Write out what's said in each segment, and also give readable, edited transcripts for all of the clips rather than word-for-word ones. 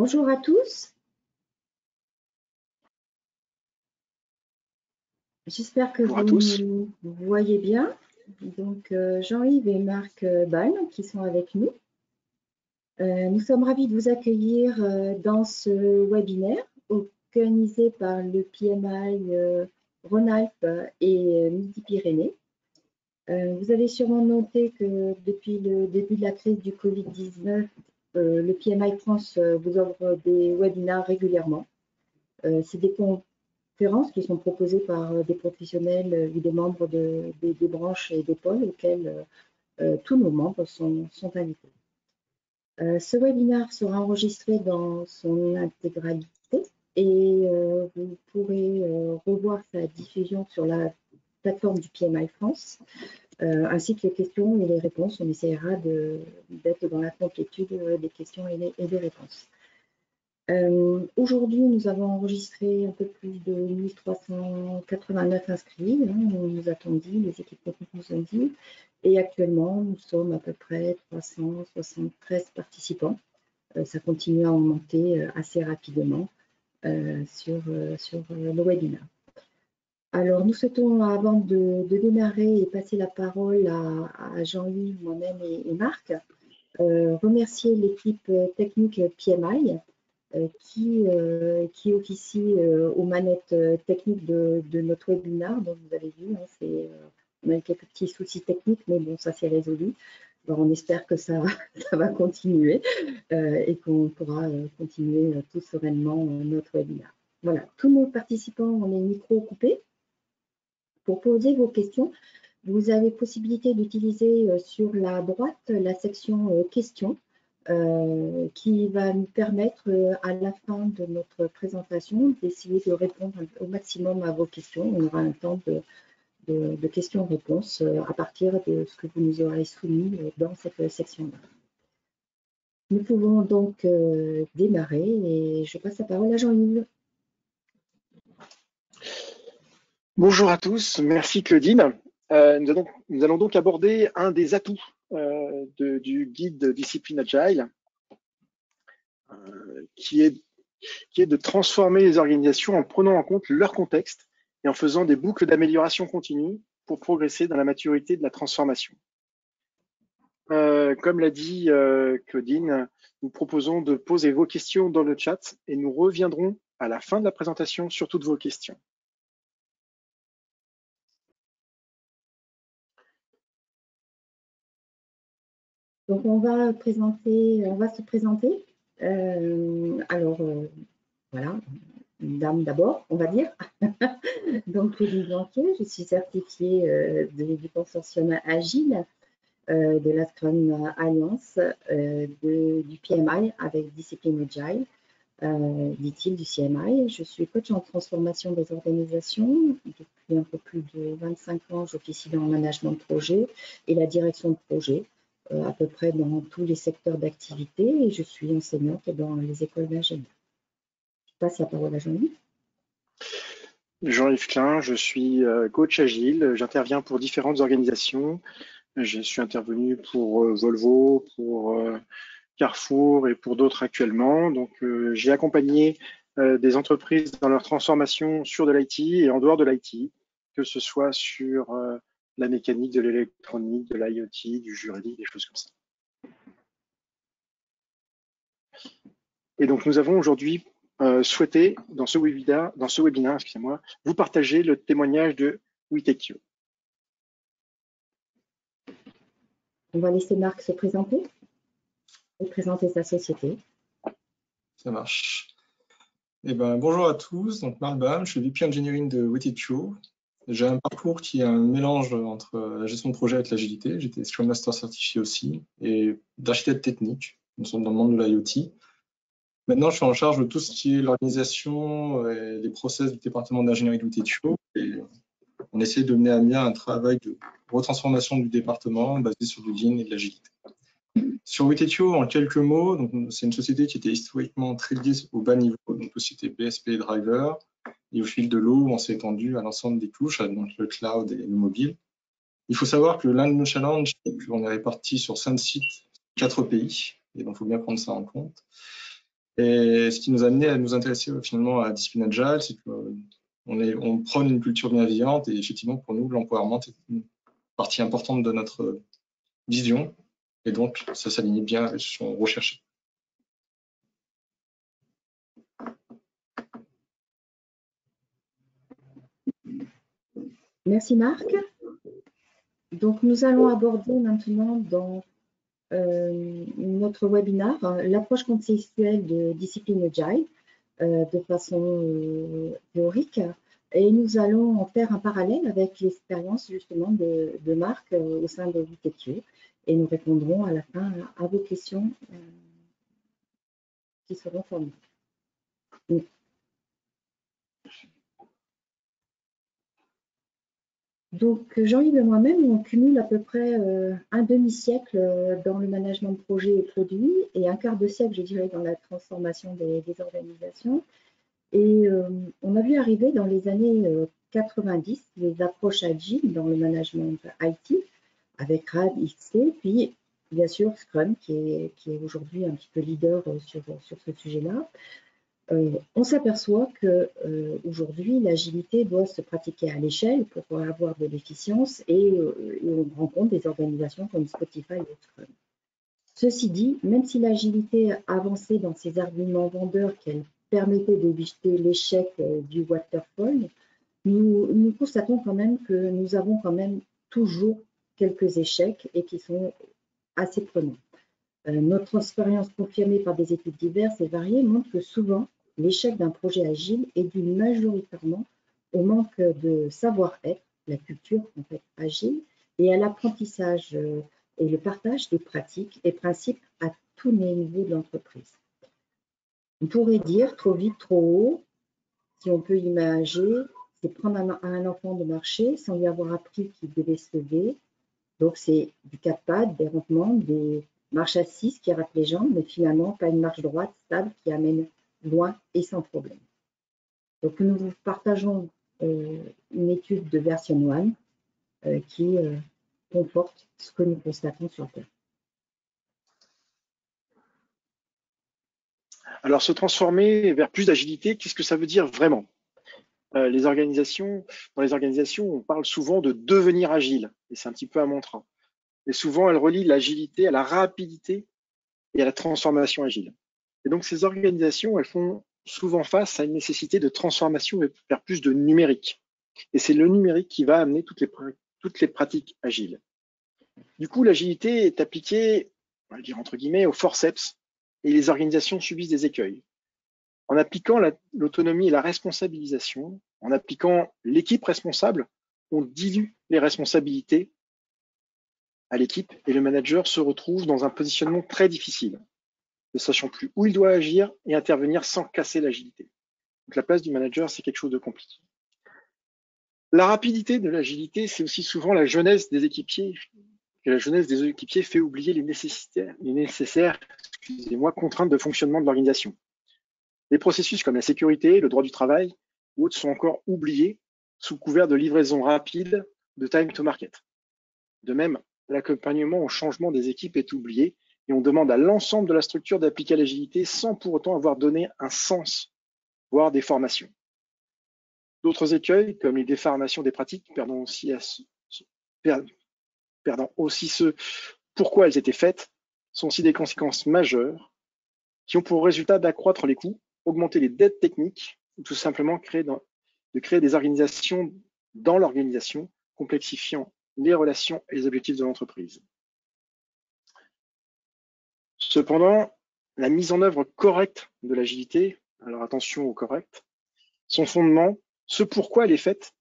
Bonjour à tous. J'espère que vous nous voyez bien. Donc, Jean-Yves et Marc Balm qui sont avec nous. Nous sommes ravis de vous accueillir dans ce webinaire organisé par le PMI Rhône-Alpes et Midi-Pyrénées. Vous avez sûrement noté que depuis le début de la crise du Covid-19, le PMI France vous offre des webinaires régulièrement. C'est des conférences qui sont proposées par des professionnels ou des membres des branches et des pôles auxquels tous nos membres sont invités. Ce webinaire sera enregistré dans son intégralité et vous pourrez revoir sa diffusion sur la plateforme du PMI France, ainsi que les questions et les réponses. On essaiera d'être dans la complétude des questions et des réponses. Aujourd'hui, nous avons enregistré un peu plus de 1389 inscrits, on nous a dit, les équipes techniques nous ont dit, et actuellement, nous sommes à peu près 373 participants. Ça continue à augmenter assez rapidement sur le webinaire. Alors, nous souhaitons, avant de démarrer et passer la parole à Jean-Yves, moi-même et Marc, remercier l'équipe technique PMI qui officie aux manettes techniques de notre webinaire. Donc, vous avez vu, on a eu quelques petits soucis techniques, mais bon, ça s'est résolu. Alors, on espère que ça va continuer et qu'on pourra continuer tout sereinement notre webinaire. Voilà, tous nos participants ont les micros coupés. Pour poser vos questions, vous avez possibilité d'utiliser sur la droite la section questions qui va nous permettre à la fin de notre présentation d'essayer de répondre au maximum à vos questions. On aura un temps de questions-réponses à partir de ce que vous nous aurez soumis dans cette section-là. Nous pouvons donc démarrer et je passe la parole à Jean-Yves. Bonjour à tous, merci Claudine. Nous allons donc aborder un des atouts du guide Discipline Agile, qui est de transformer les organisations en prenant en compte leur contexte et en faisant des boucles d'amélioration continue pour progresser dans la maturité de la transformation. Comme l'a dit Claudine, nous proposons de poser vos questions dans le chat et nous reviendrons à la fin de la présentation sur toutes vos questions. Donc, on va se présenter. Voilà, une dame d'abord, on va dire. Donc, Claudine Blanquet, je suis certifiée du consortium Agile, de la Scrum Alliance, du PMI avec Discipline Agile, dit-il, du CMI. Je suis coach en transformation des organisations. Depuis un peu plus de 25 ans, j'officie dans le management de projet et la direction de projet, à peu près dans tous les secteurs d'activité, et je suis enseignante dans les écoles d'ingénieurs. Je passe la parole à Jean-Yves. Jean-Yves Klein, je suis coach agile, j'interviens pour différentes organisations. Je suis intervenu pour Volvo, pour Carrefour et pour d'autres actuellement. Donc, j'ai accompagné des entreprises dans leur transformation sur de l'IT et en dehors de l'IT, que ce soit sur la mécanique, de l'électronique, de l'IoT, du juridique, des choses comme ça. Et donc, nous avons aujourd'hui souhaité, dans ce webinaire, excusez-moi, vous partager le témoignage de WeTechYou. On va laisser Marc se présenter et présenter sa société. Ça marche. Eh ben, bonjour à tous, donc Marc Balm, je suis VP Engineering de WeTechYou. J'ai un parcours qui est un mélange entre la gestion de projet avec l'agilité. J'étais Scrum Master certifié aussi et d'architecte technique. Nous sommes dans le monde de l'IoT. Maintenant, je suis en charge de tout ce qui est l'organisation et les process du département d'ingénierie de WeTechYou. Et on essaie de mener à bien un travail de retransformation du département basé sur du Lean et de l'agilité. Sur WeTechYou, en quelques mots, c'est une société qui était historiquement très liée au bas niveau, donc société BSP et driver. Et au fil de l'eau, on s'est étendu à l'ensemble des couches, donc le cloud et le mobile. Il faut savoir que l'un de nos challenges, c'est qu'on est répartis sur 5 sites, 4 pays, et donc il faut bien prendre ça en compte. Et ce qui nous a amené à nous intéresser finalement à la discipline agile, c'est qu'on prône une culture bienveillante et effectivement pour nous l'empowerment est une partie importante de notre vision et donc ça s'aligne bien avec ce qu'on recherchait. Merci Marc. Donc nous allons aborder maintenant dans notre webinaire l'approche conceptuelle de discipline agile de façon théorique. Et nous allons en faire un parallèle avec l'expérience justement de Marc au sein de WTQ. Et nous répondrons à la fin à vos questions qui seront formulées. Donc Jean-Yves et moi-même, on cumule à peu près un demi-siècle dans le management de projets et produits et un quart de siècle, je dirais, dans la transformation des organisations. Et on a vu arriver dans les années 90 les approches agiles dans le management IT avec RAD, XP, puis bien sûr Scrum qui est aujourd'hui un petit peu leader sur ce sujet-là. On s'aperçoit qu'aujourd'hui, l'agilité doit se pratiquer à l'échelle pour avoir de l'efficience et on rencontre des organisations comme Spotify ou Scrum. Ceci dit, même si l'agilité a avancé dans ses arguments vendeurs qu'elle permettait d'éviter l'échec du waterfall, nous constatons quand même que nous avons quand même toujours quelques échecs et qui sont assez prenants. Notre expérience confirmée par des études diverses et variées montre que souvent, l'échec d'un projet agile est dû majoritairement au manque de savoir-être, la culture en fait agile, et à l'apprentissage et le partage des pratiques et principes à tous les niveaux de l'entreprise. On pourrait dire trop vite, trop haut, si on peut imaginer, c'est prendre un enfant de marcher sans lui avoir appris qu'il devait se lever. Donc c'est du quatre pattes, des rampements, des marches assises qui rate les jambes, mais finalement pas une marche droite stable qui amène loin et sans problème. Donc nous vous partageons une étude de version 1 qui conforte ce que nous constatons sur Terre. Alors se transformer vers plus d'agilité, qu'est-ce que ça veut dire vraiment? Dans les organisations, on parle souvent de devenir agile, et c'est un petit peu un mantra. Et souvent, elles relient l'agilité à la rapidité et à la transformation agile. Et donc, ces organisations, elles font souvent face à une nécessité de transformation vers plus de numérique. Et c'est le numérique qui va amener toutes les pratiques agiles. Du coup, l'agilité est appliquée, on va le dire entre guillemets, au forceps, et les organisations subissent des écueils. En appliquant l'autonomie et la responsabilisation, en appliquant l'équipe responsable, on dilue les responsabilités à l'équipe et le manager se retrouve dans un positionnement très difficile, ne sachant plus où il doit agir et intervenir sans casser l'agilité. Donc la place du manager, c'est quelque chose de compliqué. La rapidité de l'agilité, c'est aussi souvent la jeunesse des équipiers. Et la jeunesse des équipiers fait oublier les nécessaires contraintes de fonctionnement de l'organisation. Les processus comme la sécurité, le droit du travail ou autres sont encore oubliés sous couvert de livraison rapide de time to market. De même, l'accompagnement au changement des équipes est oublié et on demande à l'ensemble de la structure d'appliquer l'agilité sans pour autant avoir donné un sens, voire des formations. D'autres écueils, comme les déformations des pratiques, perdant aussi ce pourquoi elles étaient faites, sont aussi des conséquences majeures qui ont pour résultat d'accroître les coûts, augmenter les dettes techniques ou tout simplement de créer des organisations dans l'organisation, complexifiant les relations et les objectifs de l'entreprise. Cependant, la mise en œuvre correcte de l'agilité, alors attention au correct, son fondement, ce pourquoi elle est faite,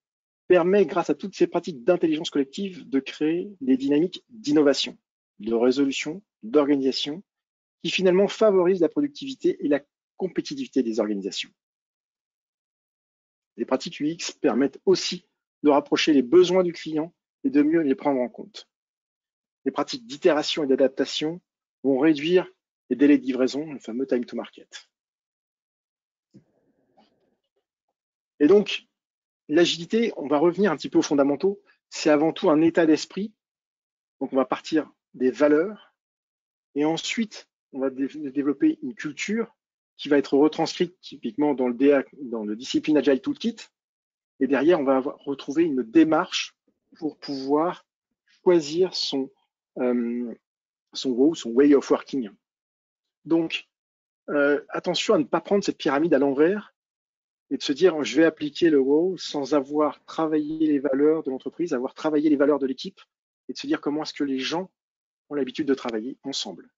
permet, grâce à toutes ces pratiques d'intelligence collective, de créer des dynamiques d'innovation, de résolution, d'organisation, qui finalement favorisent la productivité et la compétitivité des organisations. Les pratiques UX permettent aussi de rapprocher les besoins du client et de mieux les prendre en compte. Les pratiques d'itération et d'adaptation vont réduire les délais de livraison, le fameux time to market. Et donc, l'agilité, on va revenir un petit peu aux fondamentaux, c'est avant tout un état d'esprit. Donc, on va partir des valeurs et ensuite, on va développer une culture qui va être retranscrite typiquement dans le Discipline Agile Toolkit. Et derrière, on va retrouver une démarche pour pouvoir choisir son way of working. Donc, attention à ne pas prendre cette pyramide à l'envers et de se dire je vais appliquer le WOW sans avoir travaillé les valeurs de l'entreprise, avoir travaillé les valeurs de l'équipe et de se dire comment est-ce que les gens ont l'habitude de travailler ensemble.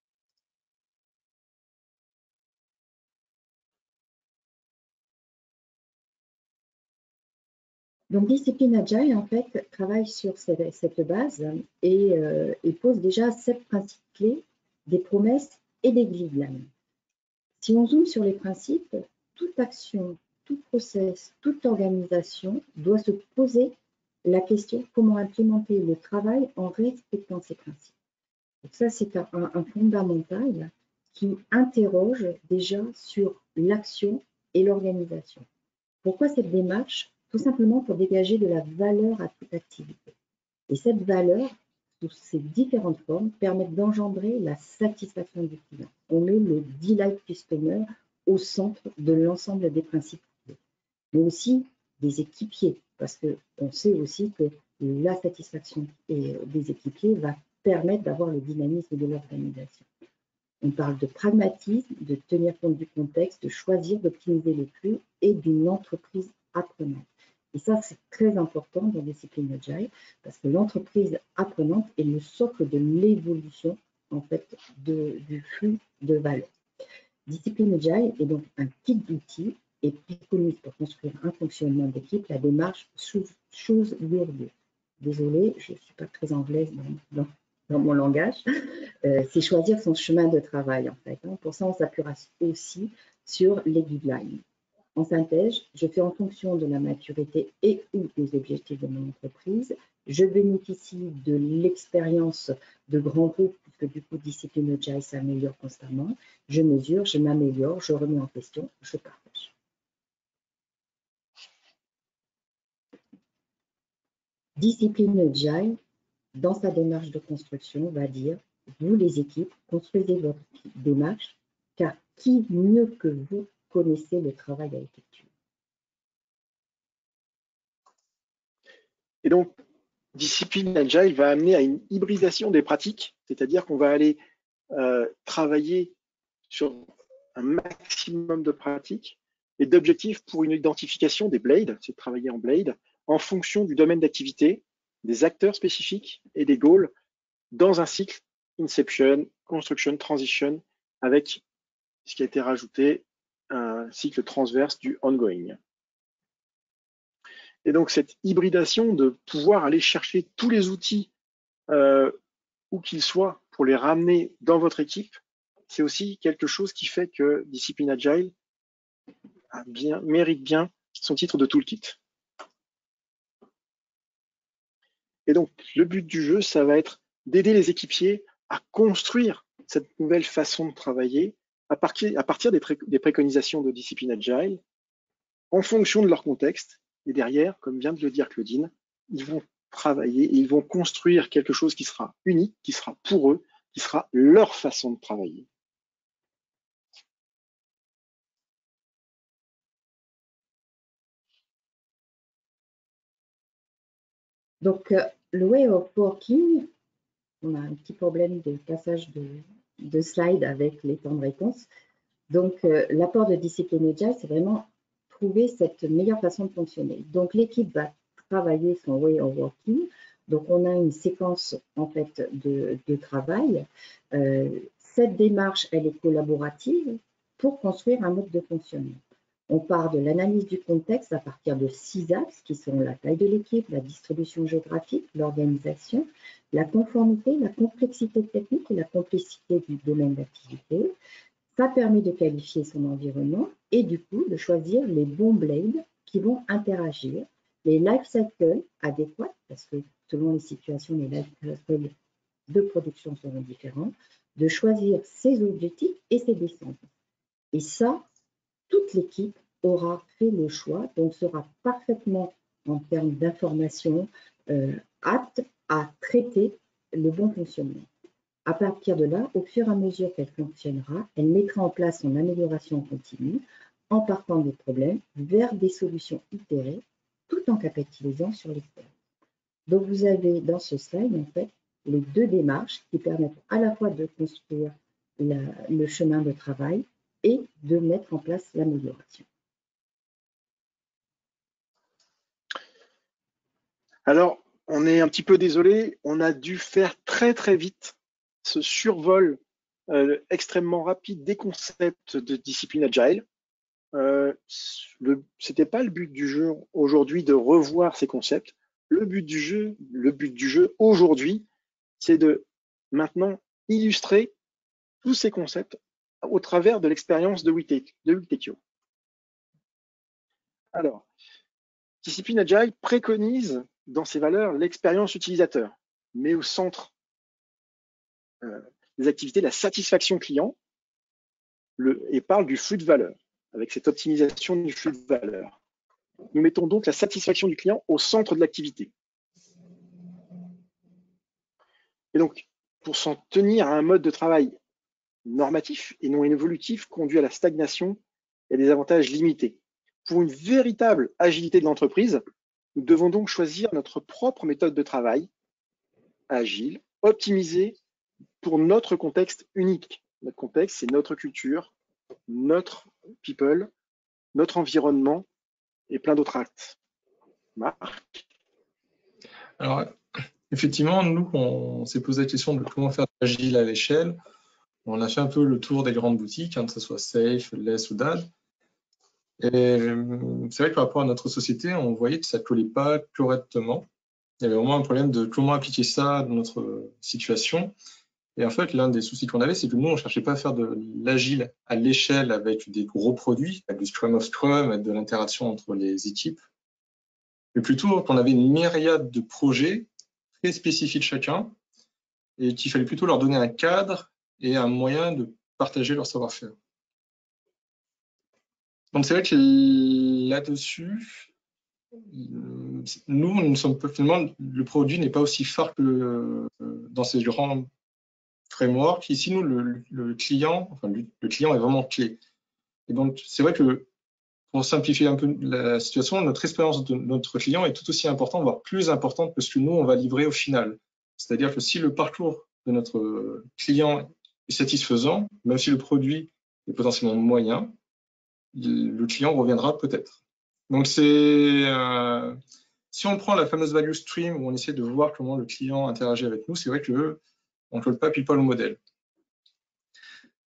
Donc, Discipline Agile, en fait, travaille sur cette base et pose déjà 7 principes clés, des promesses et des guidelines. Si on zoome sur les principes, toute action, tout process, toute organisation doit se poser la question comment implémenter le travail en respectant ces principes. Donc ça, c'est un fondamental qui interroge déjà sur l'action et l'organisation. Pourquoi cette démarche? Tout simplement pour dégager de la valeur à toute activité. Et cette valeur, sous ses différentes formes, permettent d'engendrer la satisfaction du client. On met le delight customer au centre de l'ensemble des principes, mais aussi des équipiers, parce qu'on sait aussi que la satisfaction des équipiers va permettre d'avoir le dynamisme de l'organisation. On parle de pragmatisme, de tenir compte du contexte, de choisir, d'optimiser les flux et d'une entreprise apprenante. Et ça, c'est très important dans Discipline Agile parce que l'entreprise apprenante est le socle de l'évolution en fait du flux de valeur. Discipline Agile est donc un kit d'outils et préconise pour construire un fonctionnement d'équipe la démarche choose your way. Désolée, je ne suis pas très anglaise dans mon langage. C'est choisir son chemin de travail en fait. Pour ça, on s'appuiera aussi sur les guidelines. En synthèse, je fais en fonction de la maturité et ou des objectifs de mon entreprise. Je bénéficie de l'expérience de grands groupes, puisque du coup, Discipline Agile s'améliore constamment. Je mesure, je m'améliore, je remets en question, je partage. Discipline Agile, dans sa démarche de construction, va dire, vous les équipes, construisez votre démarche, car qui mieux que vous connaissez le travail à effectuer. Et donc, Discipline Agile va amener à une hybridation des pratiques, c'est-à-dire qu'on va aller travailler sur un maximum de pratiques et d'objectifs pour une identification des blades, c'est de travailler en blade, en fonction du domaine d'activité, des acteurs spécifiques et des goals dans un cycle Inception, Construction, Transition, avec ce qui a été rajouté, un cycle transverse du ongoing. Et donc cette hybridation de pouvoir aller chercher tous les outils où qu'ils soient pour les ramener dans votre équipe, c'est aussi quelque chose qui fait que Discipline Agile mérite bien son titre de toolkit. Et donc le but du jeu, ça va être d'aider les équipiers à construire cette nouvelle façon de travailler à partir des préconisations de Discipline Agile en fonction de leur contexte. Et derrière, comme vient de le dire Claudine, ils vont travailler et ils vont construire quelque chose qui sera unique, qui sera pour eux, qui sera leur façon de travailler. Donc, le way of working, on a un petit problème de passage de slide avec les temps de réponse. Donc, l'apport de Discipline Agile, c'est vraiment trouver cette meilleure façon de fonctionner. Donc, l'équipe va travailler son way of working. Donc, on a une séquence en fait de travail. Cette démarche, elle est collaborative pour construire un mode de fonctionnement. On part de l'analyse du contexte à partir de 6 axes qui sont la taille de l'équipe, la distribution géographique, l'organisation, la conformité, la complexité technique et la complexité du domaine d'activité. Ça permet de qualifier son environnement et du coup de choisir les bons blades qui vont interagir, les life cycles adéquats, parce que selon les situations, les life cycles de production seront différents, de choisir ses objectifs et ses descentes. Et ça, toute l'équipe aura fait le choix, donc sera parfaitement en termes d'information apte à traiter le bon fonctionnement. À partir de là, au fur et à mesure qu'elle fonctionnera, elle mettra en place son amélioration continue en partant des problèmes vers des solutions itérées, tout en capitalisant sur l'expérience. Donc, vous avez dans ce slide, en fait, les deux démarches qui permettent à la fois de construire le chemin de travail et de mettre en place l'amélioration. Alors, on est un petit peu désolé, on a dû faire très très vite ce survol extrêmement rapide des concepts de discipline agile. C'était pas le but du jeu aujourd'hui de revoir ces concepts. Le but du jeu aujourd'hui, c'est de maintenant illustrer tous ces concepts au travers de l'expérience de Wittekio. Alors, Discipline Agile préconise dans ses valeurs l'expérience utilisateur, met au centre des activités la satisfaction client et parle du flux de valeur, avec cette optimisation du flux de valeur. Nous mettons donc la satisfaction du client au centre de l'activité. Et donc, pour s'en tenir à un mode de travail normatif et non évolutif conduit à la stagnation et à des avantages limités. Pour une véritable agilité de l'entreprise, nous devons donc choisir notre propre méthode de travail, agile, optimisée pour notre contexte unique. Notre contexte, c'est notre culture, notre people, notre environnement et plein d'autres actes. Marc ? Alors, effectivement, nous, on s'est posé la question de comment faire de l'agile à l'échelle. On a fait un peu le tour des grandes boutiques, que ce soit Safe, Less ou DAD. Et c'est vrai que par rapport à notre société, on voyait que ça ne collait pas correctement. Il y avait vraiment un problème de comment appliquer ça dans notre situation. Et en fait, l'un des soucis qu'on avait, c'est que nous, on ne cherchait pas à faire de l'agile à l'échelle avec des gros produits, avec du Scrum of Scrum, avec de l'interaction entre les équipes, mais plutôt qu'on avait une myriade de projets très spécifiques chacun et qu'il fallait plutôt leur donner un cadre et un moyen de partager leur savoir-faire. Donc c'est vrai que là-dessus, nous ne sommes pas, finalement, le produit n'est pas aussi phare que dans ces grands frameworks. Ici, nous, le client est vraiment clé. Et donc, c'est vrai que pour simplifier un peu la situation, notre expérience de notre client est tout aussi importante, voire plus importante que ce que nous, on va livrer au final. C'est-à-dire que si le parcours de notre client est satisfaisant, même si le produit est potentiellement moyen, le client reviendra peut-être. Donc, si on prend la fameuse value stream où on essaie de voir comment le client interagit avec nous, c'est vrai qu'on ne colle pas people au modèle.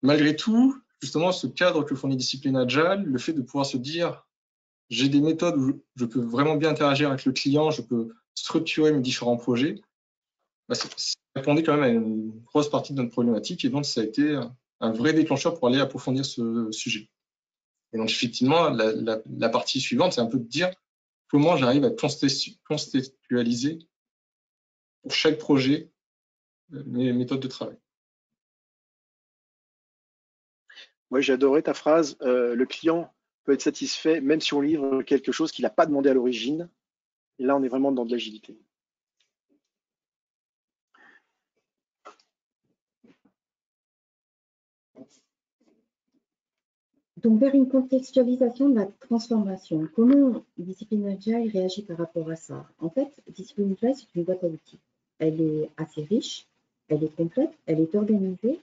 Malgré tout, justement, ce cadre que fournit Discipline Agile, le fait de pouvoir se dire j'ai des méthodes où je peux vraiment bien interagir avec le client, je peux structurer mes différents projets, ça répondait quand même à une grosse partie de notre problématique et donc ça a été un vrai déclencheur pour aller approfondir ce sujet. Et donc effectivement, la partie suivante, c'est un peu de dire comment j'arrive à contextualiser pour chaque projet mes méthodes de travail. Moi, j'ai adoré ta phrase, le client peut être satisfait même si on livre quelque chose qu'il n'a pas demandé à l'origine. Et là, on est vraiment dans de l'agilité. Donc, vers une contextualisation de la transformation, comment Discipline Agile réagit par rapport à ça? En fait, Discipline Agile, c'est une boîte à outils. Elle est assez riche, elle est complète, elle est organisée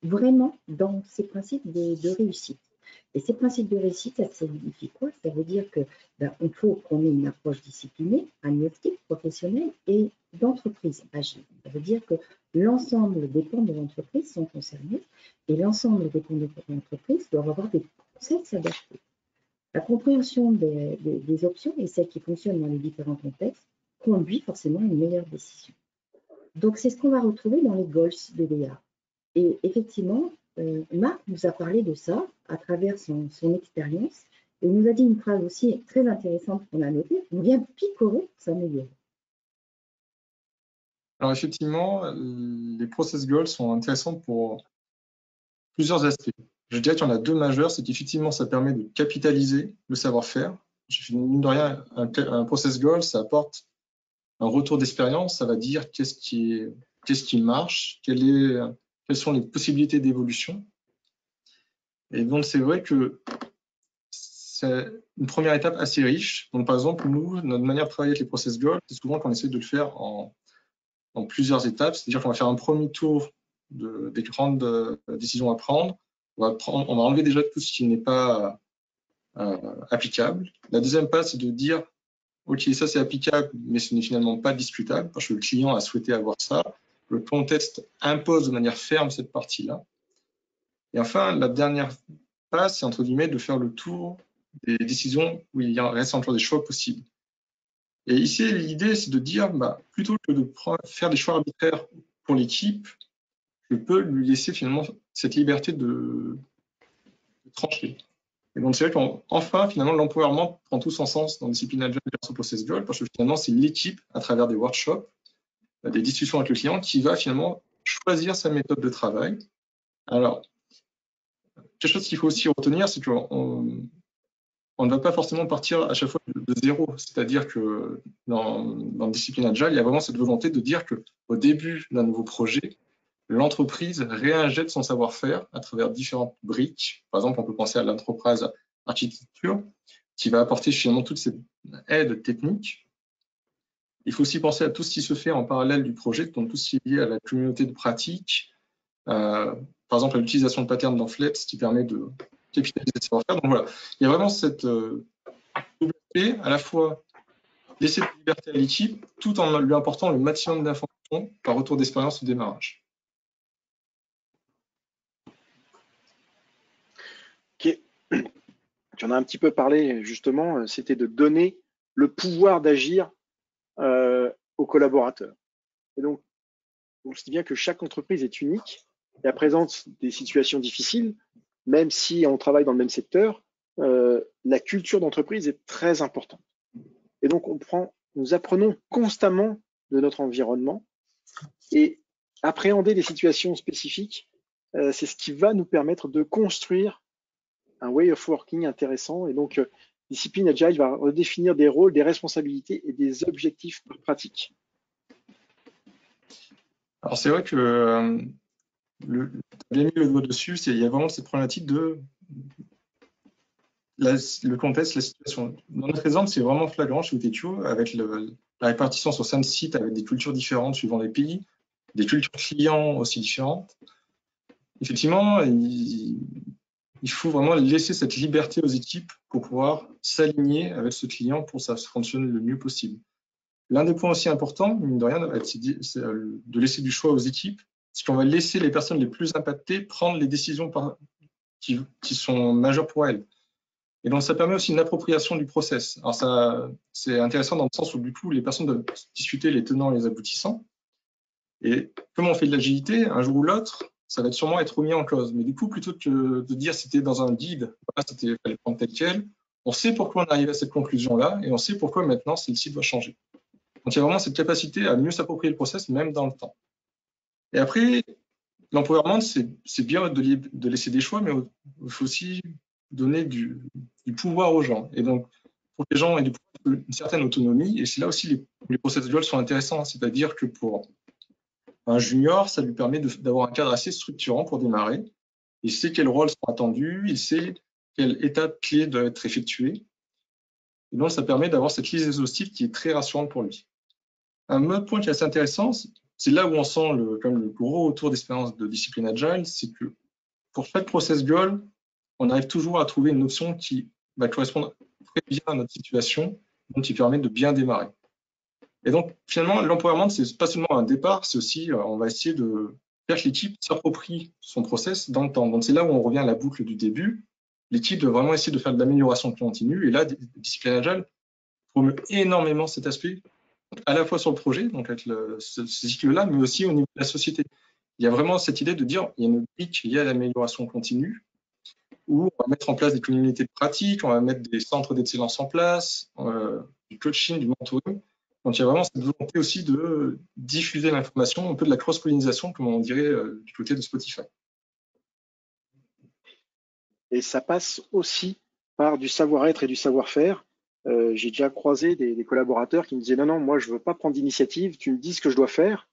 vraiment dans ses principes de réussite. Et ces principes de réussite, ça signifie quoi? Ça veut dire que il faut qu'on ait une approche disciplinée, agnostique, professionnelle et d'entreprise agile. Ça veut dire que l'ensemble des pans de l'entreprise sont concernés et l'ensemble des pans de l'entreprise doivent avoir des process adaptés. La compréhension des options et celles qui fonctionnent dans les différents contextes conduit forcément à une meilleure décision. Donc, c'est ce qu'on va retrouver dans les goals de l'EA. Et effectivement, Marc nous a parlé de ça à travers son expérience et il nous a dit une phrase aussi très intéressante qu'on a notée, on vient picorer pour s'améliorer. Alors effectivement, les process goals sont intéressants pour plusieurs aspects. Je dirais qu'il y en a deux majeurs, c'est qu'effectivement ça permet de capitaliser le savoir-faire. Mine de rien, un process goal, ça apporte un retour d'expérience, ça va dire qu'est-ce qui est qu'est-ce qui marche, quelles sont les possibilités d'évolution. Et donc, c'est vrai que c'est une première étape assez riche. Donc, par exemple, nous, notre manière de travailler avec les process goals, c'est souvent qu'on essaie de le faire en plusieurs étapes. C'est-à-dire qu'on va faire un premier tour des grandes décisions à prendre. On va enlever déjà tout ce qui n'est pas applicable. La deuxième phase, c'est de dire, OK, ça c'est applicable, mais ce n'est finalement pas discutable, parce que le client a souhaité avoir ça. Le contexte impose de manière ferme cette partie-là. Et enfin, la dernière phase, c'est entre guillemets de faire le tour des décisions où il reste encore des choix possibles. Et ici, l'idée, c'est de dire, plutôt que de faire des choix arbitraires pour l'équipe, je peux lui laisser finalement cette liberté de trancher. Et donc, c'est vrai qu'enfin, finalement, l'empowerment prend tout son sens dans Discipline Agile versus Process Goal, parce que finalement, c'est l'équipe, à travers des workshops, des discussions avec le client, qui va finalement choisir sa méthode de travail. Alors, quelque chose qu'il faut aussi retenir, c'est qu'on ne va pas forcément partir à chaque fois de zéro. C'est-à-dire que dans Discipline Agile, il y a vraiment cette volonté de dire qu'au début d'un nouveau projet, l'entreprise réinjecte son savoir-faire à travers différentes briques. Par exemple, on peut penser à l'entreprise architecture, qui va apporter finalement toute cette aide technique. Il faut aussi penser à tout ce qui se fait en parallèle du projet, donc tout ce qui est lié à la communauté de pratique, par exemple à l'utilisation de patterns dans Flex, qui permet de capitaliser le savoir-faire. Donc voilà, il y a vraiment cette liberté, à la fois laisser de liberté à l'équipe, tout en lui apportant le maximum d'informations par retour d'expérience au démarrage. Ok. Tu en as un petit peu parlé justement, c'était de donner le pouvoir d'agir aux collaborateurs. Et donc, on se dit bien que chaque entreprise est unique et elle présente des situations difficiles, même si on travaille dans le même secteur, la culture d'entreprise est très importante. Et donc, nous apprenons constamment de notre environnement et appréhender des situations spécifiques, c'est ce qui va nous permettre de construire un way of working intéressant. Et donc, Discipline Agile va redéfinir des rôles, des responsabilités et des objectifs par pratique. Alors, c'est vrai que tu as bien mis le doigt dessus, il y a vraiment cette problématique de le contexte, la situation. Dans notre exemple, c'est vraiment flagrant chez Utetio, avec la répartition sur 5 sites avec des cultures différentes suivant les pays, des cultures clients aussi différentes. Effectivement, il faut vraiment laisser cette liberté aux équipes pour pouvoir s'aligner avec ce client pour que ça fonctionne le mieux possible. L'un des points aussi importants, mine de rien, c'est de laisser du choix aux équipes, c'est qu'on va laisser les personnes les plus impactées prendre les décisions qui sont majeures pour elles. Et donc, ça permet aussi une appropriation du process. Alors, ça, c'est intéressant dans le sens où, du coup, les personnes doivent discuter les tenants et les aboutissants. Et comme on fait de l'agilité, un jour ou l'autre, ça va sûrement être remis en cause. Mais du coup, plutôt que de dire c'était dans un guide, c'était fallait prendre tel quel, on sait pourquoi on arrive à cette conclusion-là et on sait pourquoi maintenant celle-ci doit changer. Donc, il y a vraiment cette capacité à mieux s'approprier le process, même dans le temps. Et après, l'empowerment, c'est bien de laisser des choix, mais il faut aussi donner du pouvoir aux gens. Et donc, pour que les gens aient une certaine autonomie, et c'est là aussi les process goals sont intéressants, c'est-à-dire que pour un junior, ça lui permet d'avoir un cadre assez structurant pour démarrer. Il sait quels rôles sont attendus, il sait quelle étape clé doit être effectuée. Et donc, ça permet d'avoir cette liste exhaustive qui est très rassurante pour lui. Un autre point qui est assez intéressant, c'est là où on sent le gros retour d'expérience de Discipline Agile, c'est que pour chaque process goal, on arrive toujours à trouver une option qui va correspondre très bien à notre situation, donc qui permet de bien démarrer. Et donc, finalement, l'empowerment, c'est pas seulement un départ, c'est aussi, on va essayer de faire que l'équipe s'approprie son process dans le temps. Donc, c'est là où on revient à la boucle du début. L'équipe doit vraiment essayer de faire de l'amélioration continue. Et là, Discipline Agile promeut énormément cet aspect, à la fois sur le projet, donc avec ce cycle-là, mais aussi au niveau de la société. Il y a vraiment cette idée de dire, il y a une brique liée à l'amélioration continue, où on va mettre en place des communautés de pratique, on va mettre des centres d'excellence en place, du coaching, du mentoring. Donc, il y a vraiment cette volonté aussi de diffuser l'information, un peu de la cross-pollinisation, comme on dirait du côté de Spotify. Et ça passe aussi par du savoir-être et du savoir-faire. J'ai déjà croisé des collaborateurs qui me disaient non, moi je veux pas prendre d'initiative, tu me dis ce que je dois faire.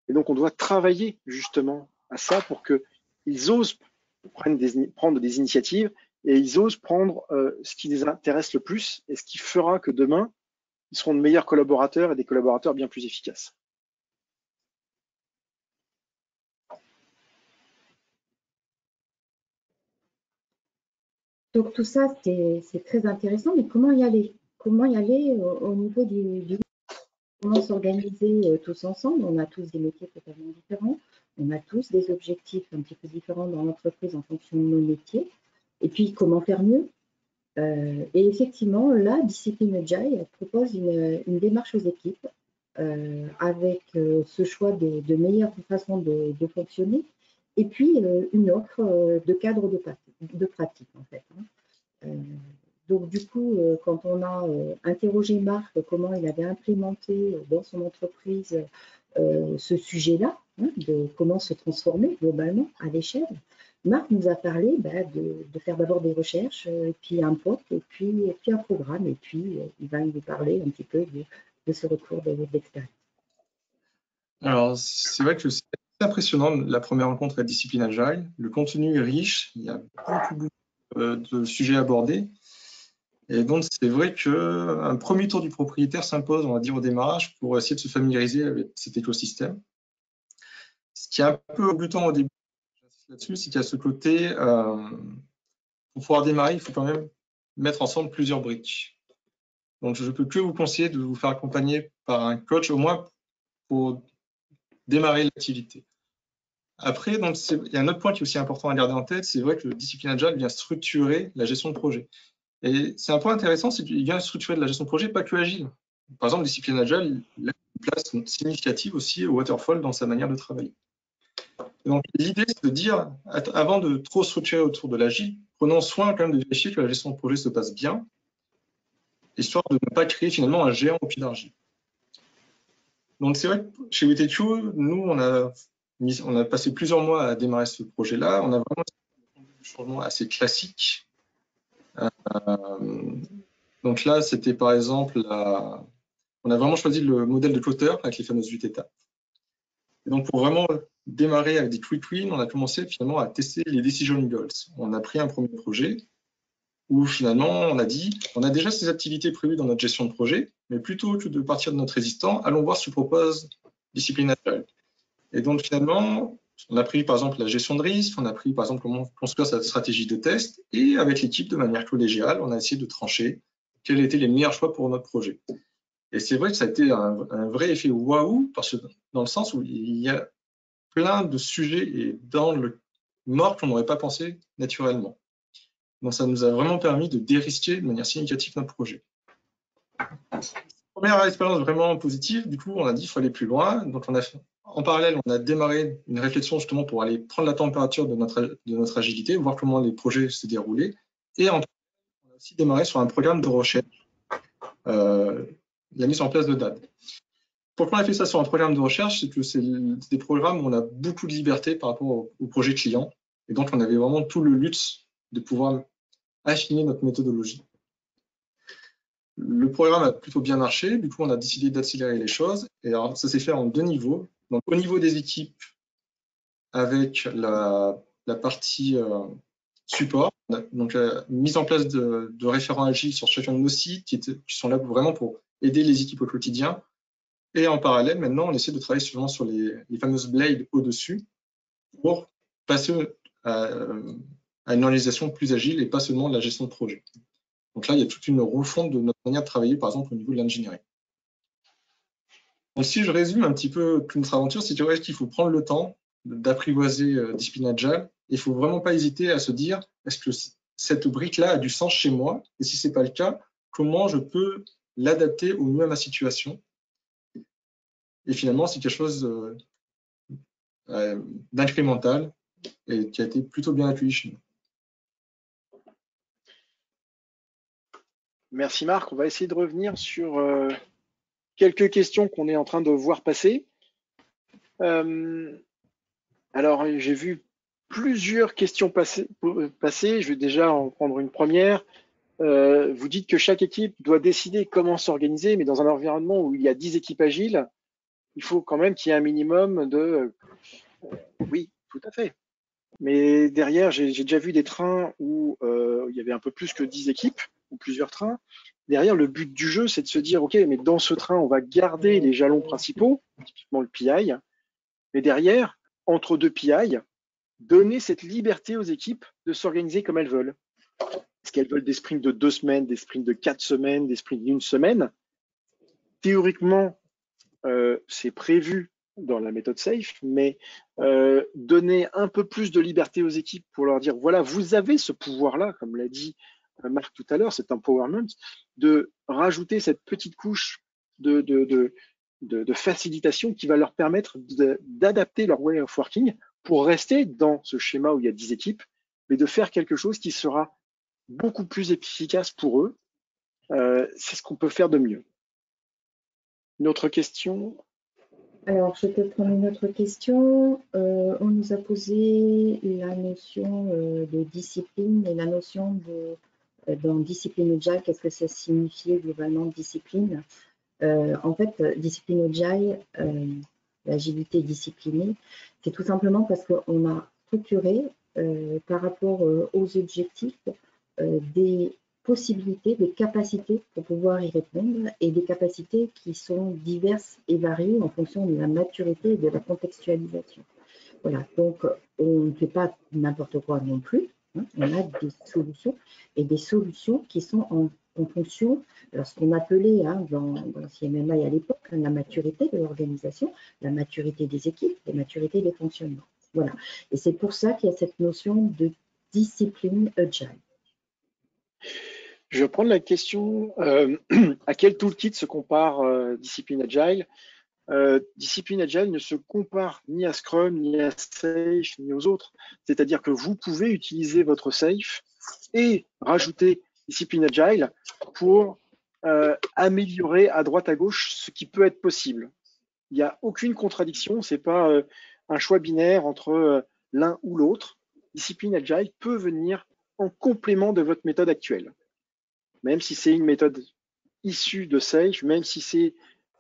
Et donc, on doit travailler justement à ça pour qu'ils osent prendre des initiatives et ils osent prendre ce qui les intéresse le plus et ce qui fera que demain, ils seront de meilleurs collaborateurs et des collaborateurs bien plus efficaces. Donc tout ça, c'est très intéressant, mais comment y aller? Comment y aller au niveau comment s'organiser tous ensemble? On a tous des métiers totalement différents, on a tous des objectifs un petit peu différents dans l'entreprise en fonction de nos métiers. Et puis, comment faire mieux? Et effectivement, la discipline Agile propose une démarche aux équipes avec ce choix de meilleures façons de fonctionner et puis une offre de cadre de pratique en fait. Donc du coup, quand on a interrogé Marc comment il avait implémenté dans son entreprise ce sujet-là, hein, de comment se transformer globalement à l'échelle, Marc nous a parlé de faire d'abord des recherches, puis un POC, et puis un programme, et puis il va nous parler un petit peu de ce retour d'expérience. Alors, c'est vrai que c'est impressionnant la première rencontre à la discipline Agile. Le contenu est riche, il y a beaucoup de sujets abordés. Et donc, c'est vrai qu'un premier tour du propriétaire s'impose, on va dire, au démarrage pour essayer de se familiariser avec cet écosystème. Ce qui est un peu rebutant au début là-dessus, c'est qu'il y a ce côté, pour pouvoir démarrer, il faut quand même mettre ensemble plusieurs briques. Donc, je ne peux que vous conseiller de vous faire accompagner par un coach, au moins pour démarrer l'activité. Après, donc, il y a un autre point qui est aussi important à garder en tête, c'est vrai que le Discipline Agile vient structurer la gestion de projet. Et c'est un point intéressant, c'est qu'il vient structurer de la gestion de projet, pas que Agile. Par exemple, Discipline Agile, il a une place significative aussi au Waterfall dans sa manière de travailler. Donc, l'idée, c'est de dire, avant de trop structurer autour de l'Agile, prenons soin quand même de vérifier que la gestion de projet se passe bien, histoire de ne pas créer finalement un géant au pied d'argile. Donc, c'est vrai que chez WTTU, nous, on a passé plusieurs mois à démarrer ce projet-là. On a vraiment un changement assez classique. Donc là, c'était par exemple, on a vraiment choisi le modèle de Clotter avec les fameuses 8 étapes. Et donc, pour vraiment démarrer avec des quick wins, on a commencé finalement à tester les decision goals. On a pris un premier projet où finalement, on a dit, on a déjà ces activités prévues dans notre gestion de projet, mais plutôt que de partir de notre résistant, allons voir ce que propose Discipline Agile. Et donc, finalement, on a pris par exemple la gestion de risque, on a pris par exemple comment construire sa stratégie de test, et avec l'équipe, de manière collégiale, on a essayé de trancher quels étaient les meilleurs choix pour notre projet. Et c'est vrai que ça a été un vrai effet waouh, parce que dans le sens où il y a plein de sujets et dans le mort qu'on n'aurait pas pensé naturellement. Donc ça nous a vraiment permis de dérisquer de manière significative notre projet. Première expérience vraiment positive, du coup on a dit qu'il faut aller plus loin. Donc en parallèle, on a démarré une réflexion justement pour aller prendre la température de notre agilité, voir comment les projets se déroulaient. Et on a aussi démarré sur un programme de recherche, la mise en place de DAD. Pourquoi on a fait ça sur un programme de recherche? C'est que c'est des programmes où on a beaucoup de liberté par rapport au projet client. Et donc, on avait vraiment tout le luxe de pouvoir affiner notre méthodologie. Le programme a plutôt bien marché. Du coup, on a décidé d'accélérer les choses. Et alors, ça s'est fait en 2 niveaux. Donc, au niveau des équipes, avec la partie support, donc mise en place de référents agiles sur chacun de nos sites qui sont là vraiment pour aider les équipes au quotidien. Et en parallèle, maintenant, on essaie de travailler souvent sur les fameuses blades au-dessus pour passer à une organisation plus agile et pas seulement de la gestion de projet. Donc là, il y a toute une refonte de notre manière de travailler, par exemple, au niveau de l'engineering. Donc si je résume un petit peu toute notre aventure, c'est qu'il faut prendre le temps d'apprivoiser Discipline Agile. Il ne faut vraiment pas hésiter à se dire, est-ce que cette brique-là a du sens chez moi? Et si ce n'est pas le cas, comment je peux l'adapter au mieux à ma situation? Et finalement, c'est quelque chose d'incrémental et qui a été plutôt bien accueilli chez nous. Merci Marc. On va essayer de revenir sur quelques questions qu'on est en train de voir passer. Alors, j'ai vu plusieurs questions passer. Je vais déjà en prendre une première. Vous dites que chaque équipe doit décider comment s'organiser, mais dans un environnement où il y a 10 équipes agiles, il faut quand même qu'il y ait un minimum de... oui, tout à fait. Mais derrière, j'ai déjà vu des trains où il y avait un peu plus que 10 équipes, ou plusieurs trains. Derrière, le but du jeu, c'est de se dire, OK, mais dans ce train, on va garder les jalons principaux, typiquement le PI, mais derrière, entre deux PI, donner cette liberté aux équipes de s'organiser comme elles veulent. Est-ce qu'elles veulent des sprints de 2 semaines, des sprints de 4 semaines, des sprints d'1 semaine? Théoriquement, c'est prévu dans la méthode SAFe, mais donner un peu plus de liberté aux équipes pour leur dire, voilà, vous avez ce pouvoir-là, comme l'a dit Marc tout à l'heure, cet empowerment, de rajouter cette petite couche de facilitation qui va leur permettre d'adapter leur way of working pour rester dans ce schéma où il y a 10 équipes, mais de faire quelque chose qui sera beaucoup plus efficace pour eux. C'est ce qu'on peut faire de mieux. Une autre question? Alors, je peux prendre une autre question. On nous a posé la notion de discipline et la notion dans discipline agile, qu'est-ce que ça signifiait globalement discipline? En fait, discipline agile, l'agilité disciplinée, c'est tout simplement parce qu'on a structuré par rapport aux objectifs des possibilités, des capacités pour pouvoir y répondre et des capacités qui sont diverses et variées en fonction de la maturité et de la contextualisation. Voilà, donc on ne fait pas n'importe quoi non plus, hein. On a des solutions et des solutions qui sont en fonction, alors ce qu'on appelait dans CMMI à l'époque, la maturité de l'organisation, la maturité des équipes, la maturité des fonctionnements. Voilà, et c'est pour ça qu'il y a cette notion de discipline agile. Je vais prendre la question, à quel toolkit se compare Discipline Agile? Discipline Agile ne se compare ni à Scrum, ni à Safe, ni aux autres. C'est-à-dire que vous pouvez utiliser votre Safe et rajouter Discipline Agile pour améliorer à droite à gauche ce qui peut être possible. Il n'y a aucune contradiction, ce n'est pas un choix binaire entre l'un ou l'autre. Discipline Agile peut venir en complément de votre méthode actuelle. Même si c'est une méthode issue de Safe, même si c'est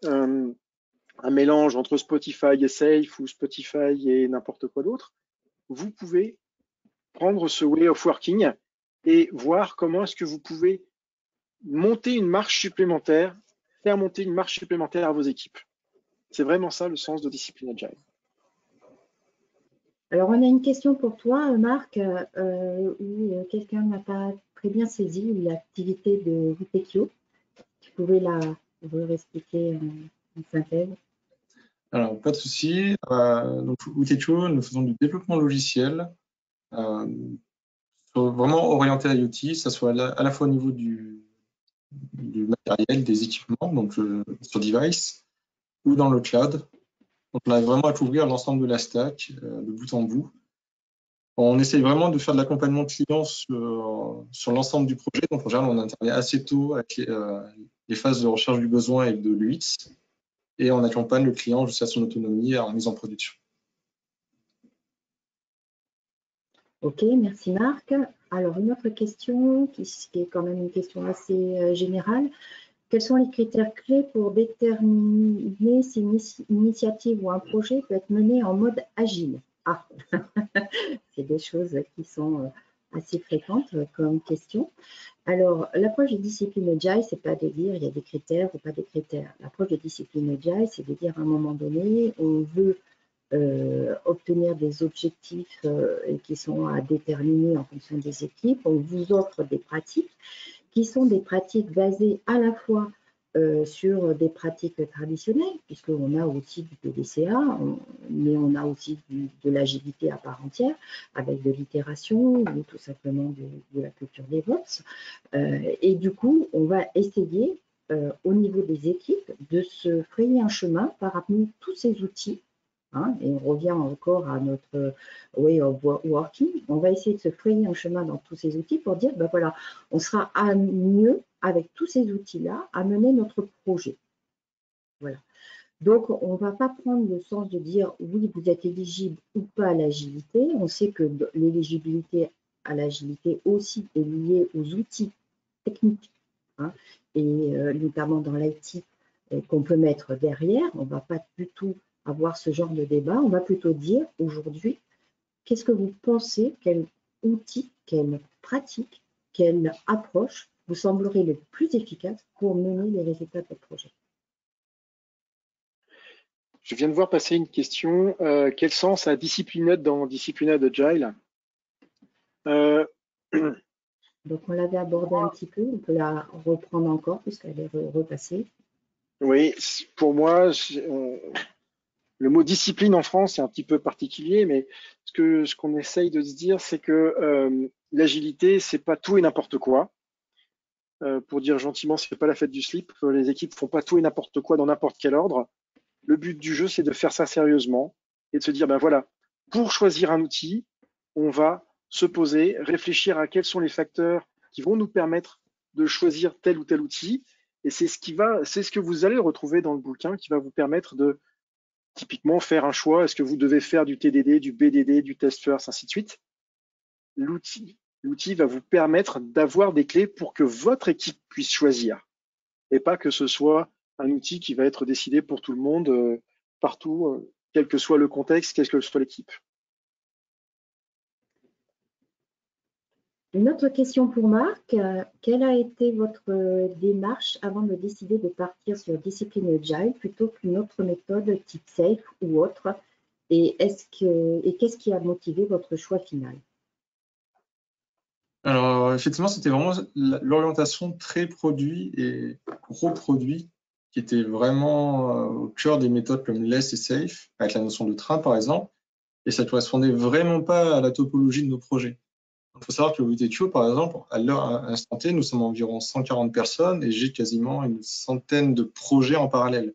un mélange entre Spotify et Safe ou Spotify et n'importe quoi d'autre, vous pouvez prendre ce way of working et voir comment est-ce que vous pouvez monter une marche supplémentaire, faire monter une marche supplémentaire à vos équipes. C'est vraiment ça le sens de Discipline Agile. Alors, on a une question pour toi, Marc, où quelqu'un n'a pas très bien saisi l'activité de Witechio. Tu pouvais la expliquer en synthèse? Alors, pas de souci. Donc, Witechio, nous faisons du développement logiciel, vraiment orienté à IoT, ça soit à la fois au niveau du matériel, des équipements, donc sur device, ou dans le cloud. Donc, on a vraiment à couvrir l'ensemble de la stack, de bout en bout. On essaye vraiment de faire de l'accompagnement client sur l'ensemble du projet. Donc, en général, on intervient assez tôt avec les phases de recherche du besoin et de l'UX, et on accompagne le client jusqu'à son autonomie en mise en production. Ok, merci Marc. Alors, une autre question qui est quand même une question assez générale. Quels sont les critères clés pour déterminer si une initiative ou un projet peut être mené en mode agile? Ah, c'est des choses qui sont assez fréquentes comme question. Alors, l'approche de discipline agile, c'est pas de dire il y a des critères ou pas des critères. L'approche de discipline agile, c'est de dire à un moment donné, on veut obtenir des objectifs qui sont à déterminer en fonction des équipes. On vous offre des pratiques qui sont des pratiques basées à la fois sur des pratiques traditionnelles, puisqu'on a aussi du PDCA, mais on a aussi de l'agilité à part entière, avec de l'itération ou tout simplement de la culture DevOps. Et du coup, on va essayer, au niveau des équipes, de se frayer un chemin parmi tous ces outils. Et on revient encore à notre way of working. On va essayer de se frayer un chemin dans tous ces outils pour dire, ben voilà, on sera à mieux avec tous ces outils-là à mener notre projet. Voilà. Donc, on ne va pas prendre le sens de dire, oui, vous êtes éligible ou pas à l'agilité. On sait que l'éligibilité à l'agilité aussi est liée aux outils techniques, et notamment dans l'IT, qu'on peut mettre derrière. On ne va pas du tout avoir ce genre de débat. On va plutôt dire aujourd'hui, qu'est-ce que vous pensez, quel outil, quelle pratique, quelle approche vous semblerait le plus efficace pour mener les résultats de votre projet? Je viens de voir passer une question. Quel sens a Disciplined dans Disciplined Agile? Donc, on l'avait abordé un petit peu, on peut la reprendre encore puisqu'elle est repassée. Oui, pour moi, le mot discipline en France est un petit peu particulier, mais ce qu'on essaye de se dire, c'est que l'agilité, c'est pas tout et n'importe quoi. Pour dire gentiment, c'est pas la fête du slip. Les équipes font pas tout et n'importe quoi dans n'importe quel ordre. Le but du jeu, c'est de faire ça sérieusement et de se dire, ben voilà, pour choisir un outil, on va se poser, réfléchir à quels sont les facteurs qui vont nous permettre de choisir tel ou tel outil. Et c'est ce que vous allez retrouver dans le bouquin qui va vous permettre de typiquement faire un choix. Est-ce que vous devez faire du TDD, du BDD, du test first, ainsi de suite? L'outil va vous permettre d'avoir des clés pour que votre équipe puisse choisir et pas que ce soit un outil qui va être décidé pour tout le monde, partout, quel que soit le contexte, quelle que soit l'équipe. Une autre question pour Marc. Quelle a été votre démarche avant de décider de partir sur Discipline Agile plutôt qu'une autre méthode type SAFe ou autre? Et qu'est-ce qui a motivé votre choix final? Alors, effectivement, c'était vraiment l'orientation très produit et gros produit qui était vraiment au cœur des méthodes comme Less et Safe, avec la notion de train, par exemple. Et ça ne correspondait vraiment pas à la topologie de nos projets. Il faut savoir que le WTTO, par exemple, à l'heure instant T, nous sommes environ 140 personnes et j'ai quasiment une centaine de projets en parallèle.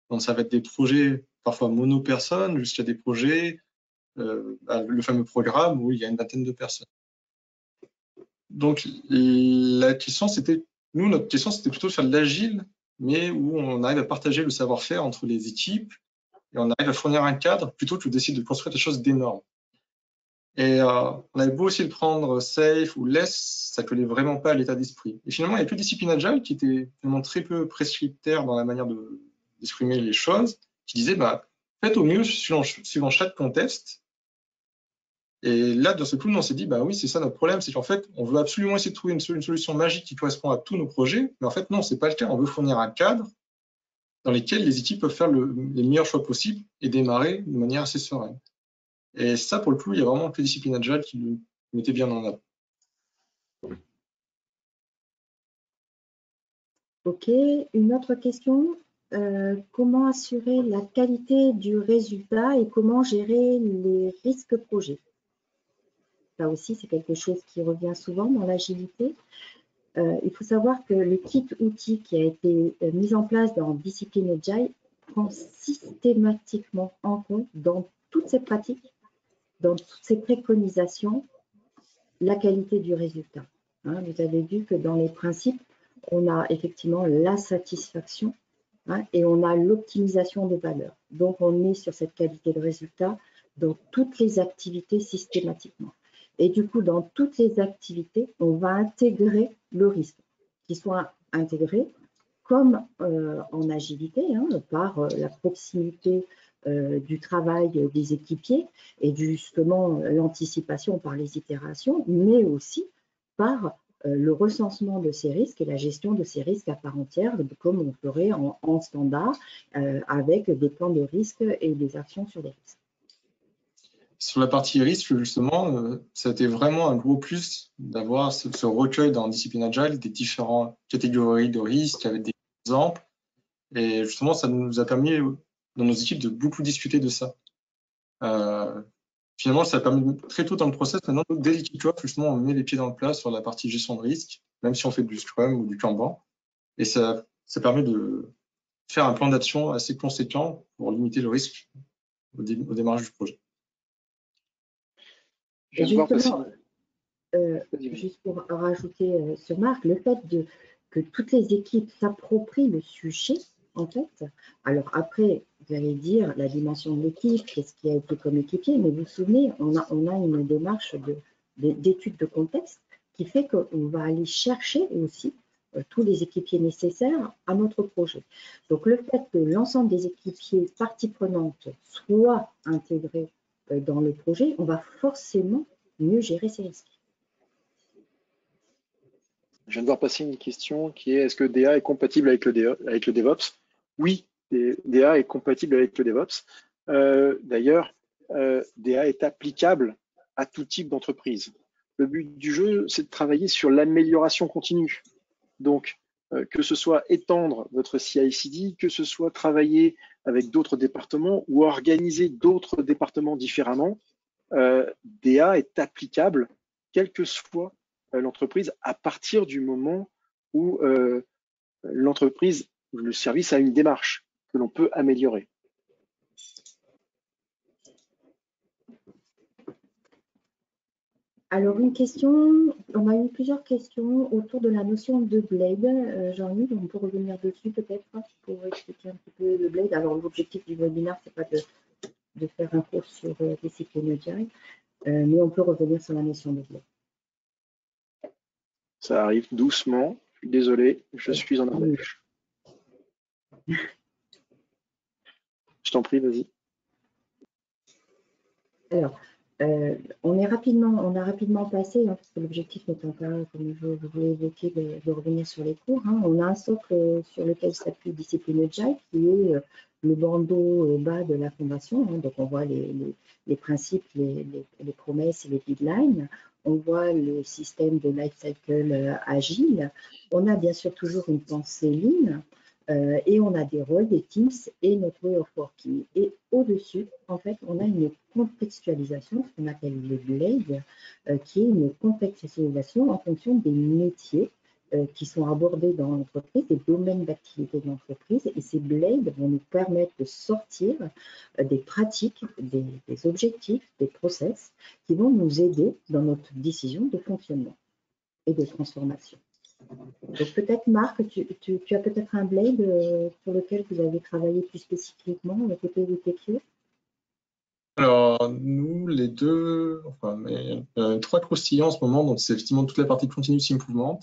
Donc, ça va être des projets parfois mono-personnes jusqu'à des projets, le fameux programme où il y a une vingtaine de personnes. Donc, la question, notre question, c'était plutôt de faire de l'agile, mais où on arrive à partager le savoir-faire entre les équipes et on arrive à fournir un cadre plutôt que d'essayer de construire des choses d'énormes. Et on avait beau aussi le prendre safe ou less, ça collait vraiment pas à l'état d'esprit. Et finalement, il n'y a que Discipline Agile qui était vraiment très peu prescriptaire dans la manière d'exprimer les choses, qui disait, bah, faites au mieux suivant chaque contexte. Et là, de ce coup, on s'est dit, bah oui, c'est ça notre problème, c'est qu'en fait, on veut absolument essayer de trouver une solution magique qui correspond à tous nos projets, mais en fait, non, c'est pas le cas. On veut fournir un cadre dans lequel les équipes peuvent faire les meilleurs choix possibles et démarrer de manière assez sereine. Et ça, pour le coup, il y a vraiment que Discipline Agile qui le mettait bien en avant. Ok, une autre question. Comment assurer la qualité du résultat et comment gérer les risques projets? Ça aussi, c'est quelque chose qui revient souvent dans l'agilité. Il faut savoir que le kit outil qui a été mis en place dans Discipline Agile prend systématiquement en compte dans toutes ses pratiques, dans toutes ses préconisations, la qualité du résultat. Hein, vous avez vu que dans les principes, on a effectivement la satisfaction et on a l'optimisation de valeur. Donc, on est sur cette qualité de résultat dans toutes les activités systématiquement. Et du coup, dans toutes les activités, on va intégrer le risque, qu'il soit intégré comme en agilité, par la proximité du travail des équipiers et justement l'anticipation par les itérations, mais aussi par le recensement de ces risques et la gestion de ces risques à part entière, comme on ferait en standard, avec des plans de risque et des actions sur les risques. Sur la partie risque, justement, ça a été vraiment un gros plus d'avoir ce recueil dans Discipline Agile des différentes catégories de risques avec des exemples. Et justement, ça nous a permis, dans nos équipes, de beaucoup discuter de ça. Finalement, ça a permis très tôt dans le process, maintenant, dès les kick-off, justement, on met les pieds dans le plat sur la partie gestion de risque, même si on fait du Scrum ou du Kanban. Et ça permet de faire un plan d'action assez conséquent pour limiter le risque au démarrage du projet. Et justement, juste pour rajouter sur Marc, le fait que toutes les équipes s'approprient le sujet, en fait. Alors après, vous allez dire la dimension de l'équipe, qu'est-ce qui a été comme équipier, mais vous vous souvenez, on a une démarche d'étude de contexte qui fait qu'on va aller chercher aussi tous les équipiers nécessaires à notre projet. Donc, le fait que l'ensemble des équipiers parties prenantes soient intégrés dans le projet, on va forcément mieux gérer ces risques. Je viens de voir passer une question qui est est-ce que DA est compatible avec le DevOps? Oui, DA est compatible avec le DevOps. D'ailleurs, DA est applicable à tout type d'entreprise. Le but du jeu, c'est de travailler sur l'amélioration continue. Donc, que ce soit étendre votre CI/CD, que ce soit travailler avec d'autres départements ou organiser d'autres départements différemment, DA est applicable, quelle que soit l'entreprise, à partir du moment où l'entreprise ou le service a une démarche que l'on peut améliorer. Alors, une question, on a eu plusieurs questions autour de la notion de blade. Jean-Yves, on peut revenir dessus peut-être pour expliquer un petit peu le blade. Alors, l'objectif du webinaire, ce n'est pas de faire un cours sur Discipline Agile, mais on peut revenir sur la notion de blade. Ça arrive doucement, je suis désolé, je suis en empêche. Je t'en prie, vas-y. Alors, on a rapidement passé, hein, parce que l'objectif n'étant pas, comme je voulais évoquer, de revenir sur les cours. Hein. On a un socle sur lequel s'appuie Discipline Agile, qui est le bandeau bas de la fondation. Hein. Donc, on voit les principes, les promesses et les deadlines. On voit le système de life cycle agile. On a bien sûr toujours une pensée lean. Et on a des rôles, des teams et notre way of working. Et au-dessus, en fait, on a une contextualisation, ce qu'on appelle le blade, qui est une contextualisation en fonction des métiers qui sont abordés dans l'entreprise, des domaines d'activité de l'entreprise. Et ces blades vont nous permettre de sortir des pratiques, des objectifs, des process qui vont nous aider dans notre décision de fonctionnement et de transformation. Donc peut-être Marc, tu as peut-être un blade sur lequel vous avez travaillé plus spécifiquement côté WTQ. Alors nous, les deux, enfin, trois croustillants en ce moment, donc c'est effectivement toute la partie continuous improvement.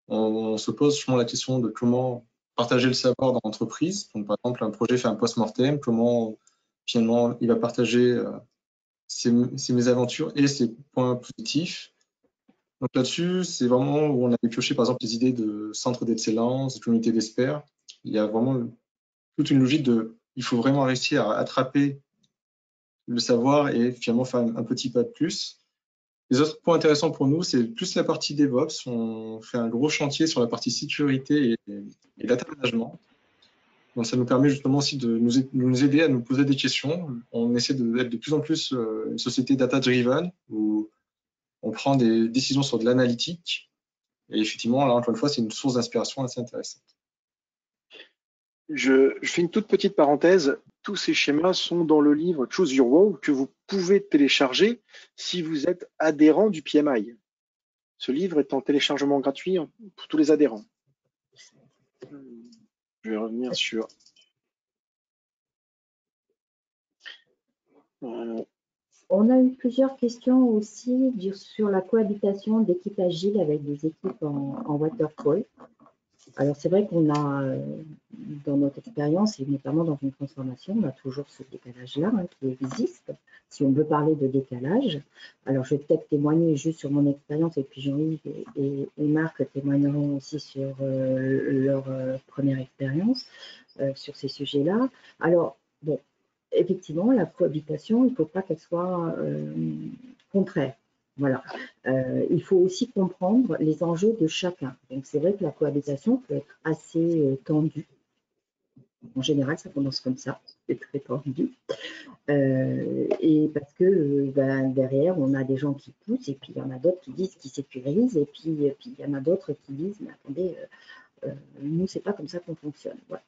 On se pose justement la question de comment partager le savoir dans l'entreprise. Donc par exemple, un projet fait un post-mortem, comment finalement il va partager ses mésaventures et ses points positifs. Donc là-dessus, c'est vraiment où on avait pioché par exemple les idées de centre d'excellence, de communauté d'experts. Il y a vraiment toute une logique de, il faut vraiment réussir à attraper le savoir et finalement faire un petit pas de plus. Les autres points intéressants pour nous, c'est plus la partie DevOps. On fait un gros chantier sur la partie sécurité et data management. Donc ça nous permet justement aussi de nous aider à nous poser des questions. On essaie d'être de plus en plus une société data-driven où on prend des décisions sur de l'analytique. Et effectivement, là, encore une fois, c'est une source d'inspiration assez intéressante. Je fais une toute petite parenthèse. Tous ces schémas sont dans le livre Choose Your Wow que vous pouvez télécharger si vous êtes adhérent du PMI. Ce livre est en téléchargement gratuit pour tous les adhérents. Je vais revenir sur... On a eu plusieurs questions aussi sur la cohabitation d'équipes agiles avec des équipes en waterfall. Alors, c'est vrai qu'on a, dans notre expérience, et notamment dans une transformation, on a toujours ce décalage-là qui existe, si on veut parler de décalage. Alors, je vais peut-être témoigner juste sur mon expérience, et puis Jean-Yves et Marc témoigneront aussi sur leur première expérience sur ces sujets-là. Alors, bon, effectivement, la cohabitation, il ne faut pas qu'elle soit contraire. Voilà. Il faut aussi comprendre les enjeux de chacun. Donc, c'est vrai que la cohabitation peut être assez tendue. En général, ça commence comme ça, c'est très tendu. Et parce que derrière, on a des gens qui poussent, et puis il y en a d'autres qui disent qu'ils sécurisent, et puis il y en a d'autres qui disent, mais attendez, nous, c'est pas comme ça qu'on fonctionne. Voilà.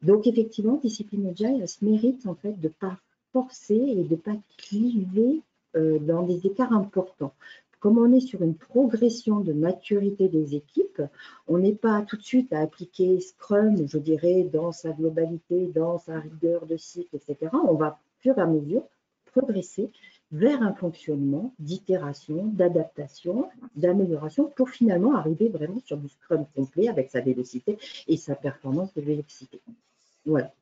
Donc, effectivement, Discipline Agile, elle se mérite en fait de ne pas forcer et de ne pas cliver dans des écarts importants. Comme on est sur une progression de maturité des équipes, on n'est pas tout de suite à appliquer Scrum, je dirais, dans sa globalité, dans sa rigueur de cycle, etc. On va, au fur et à mesure, progresser vers un fonctionnement d'itération, d'adaptation, d'amélioration pour finalement arriver vraiment sur du Scrum complet avec sa vélocité et sa performance de vélocité. Voilà,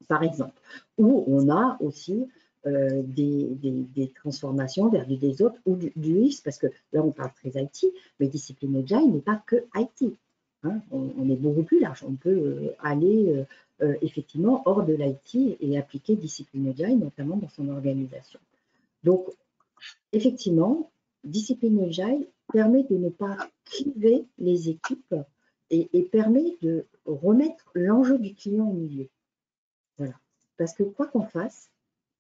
par exemple. Ou on a aussi des transformations vers du DevOps ou du UX, parce que là on parle très IT, mais discipline Agile n'est pas que IT. Hein. On est beaucoup plus large. On peut aller effectivement hors de l'IT et appliquer discipline Agile, notamment dans son organisation. Donc, effectivement, discipline Agile permet de ne pas cliver les équipes et permet de remettre l'enjeu du client au milieu. Voilà. Parce que quoi qu'on fasse,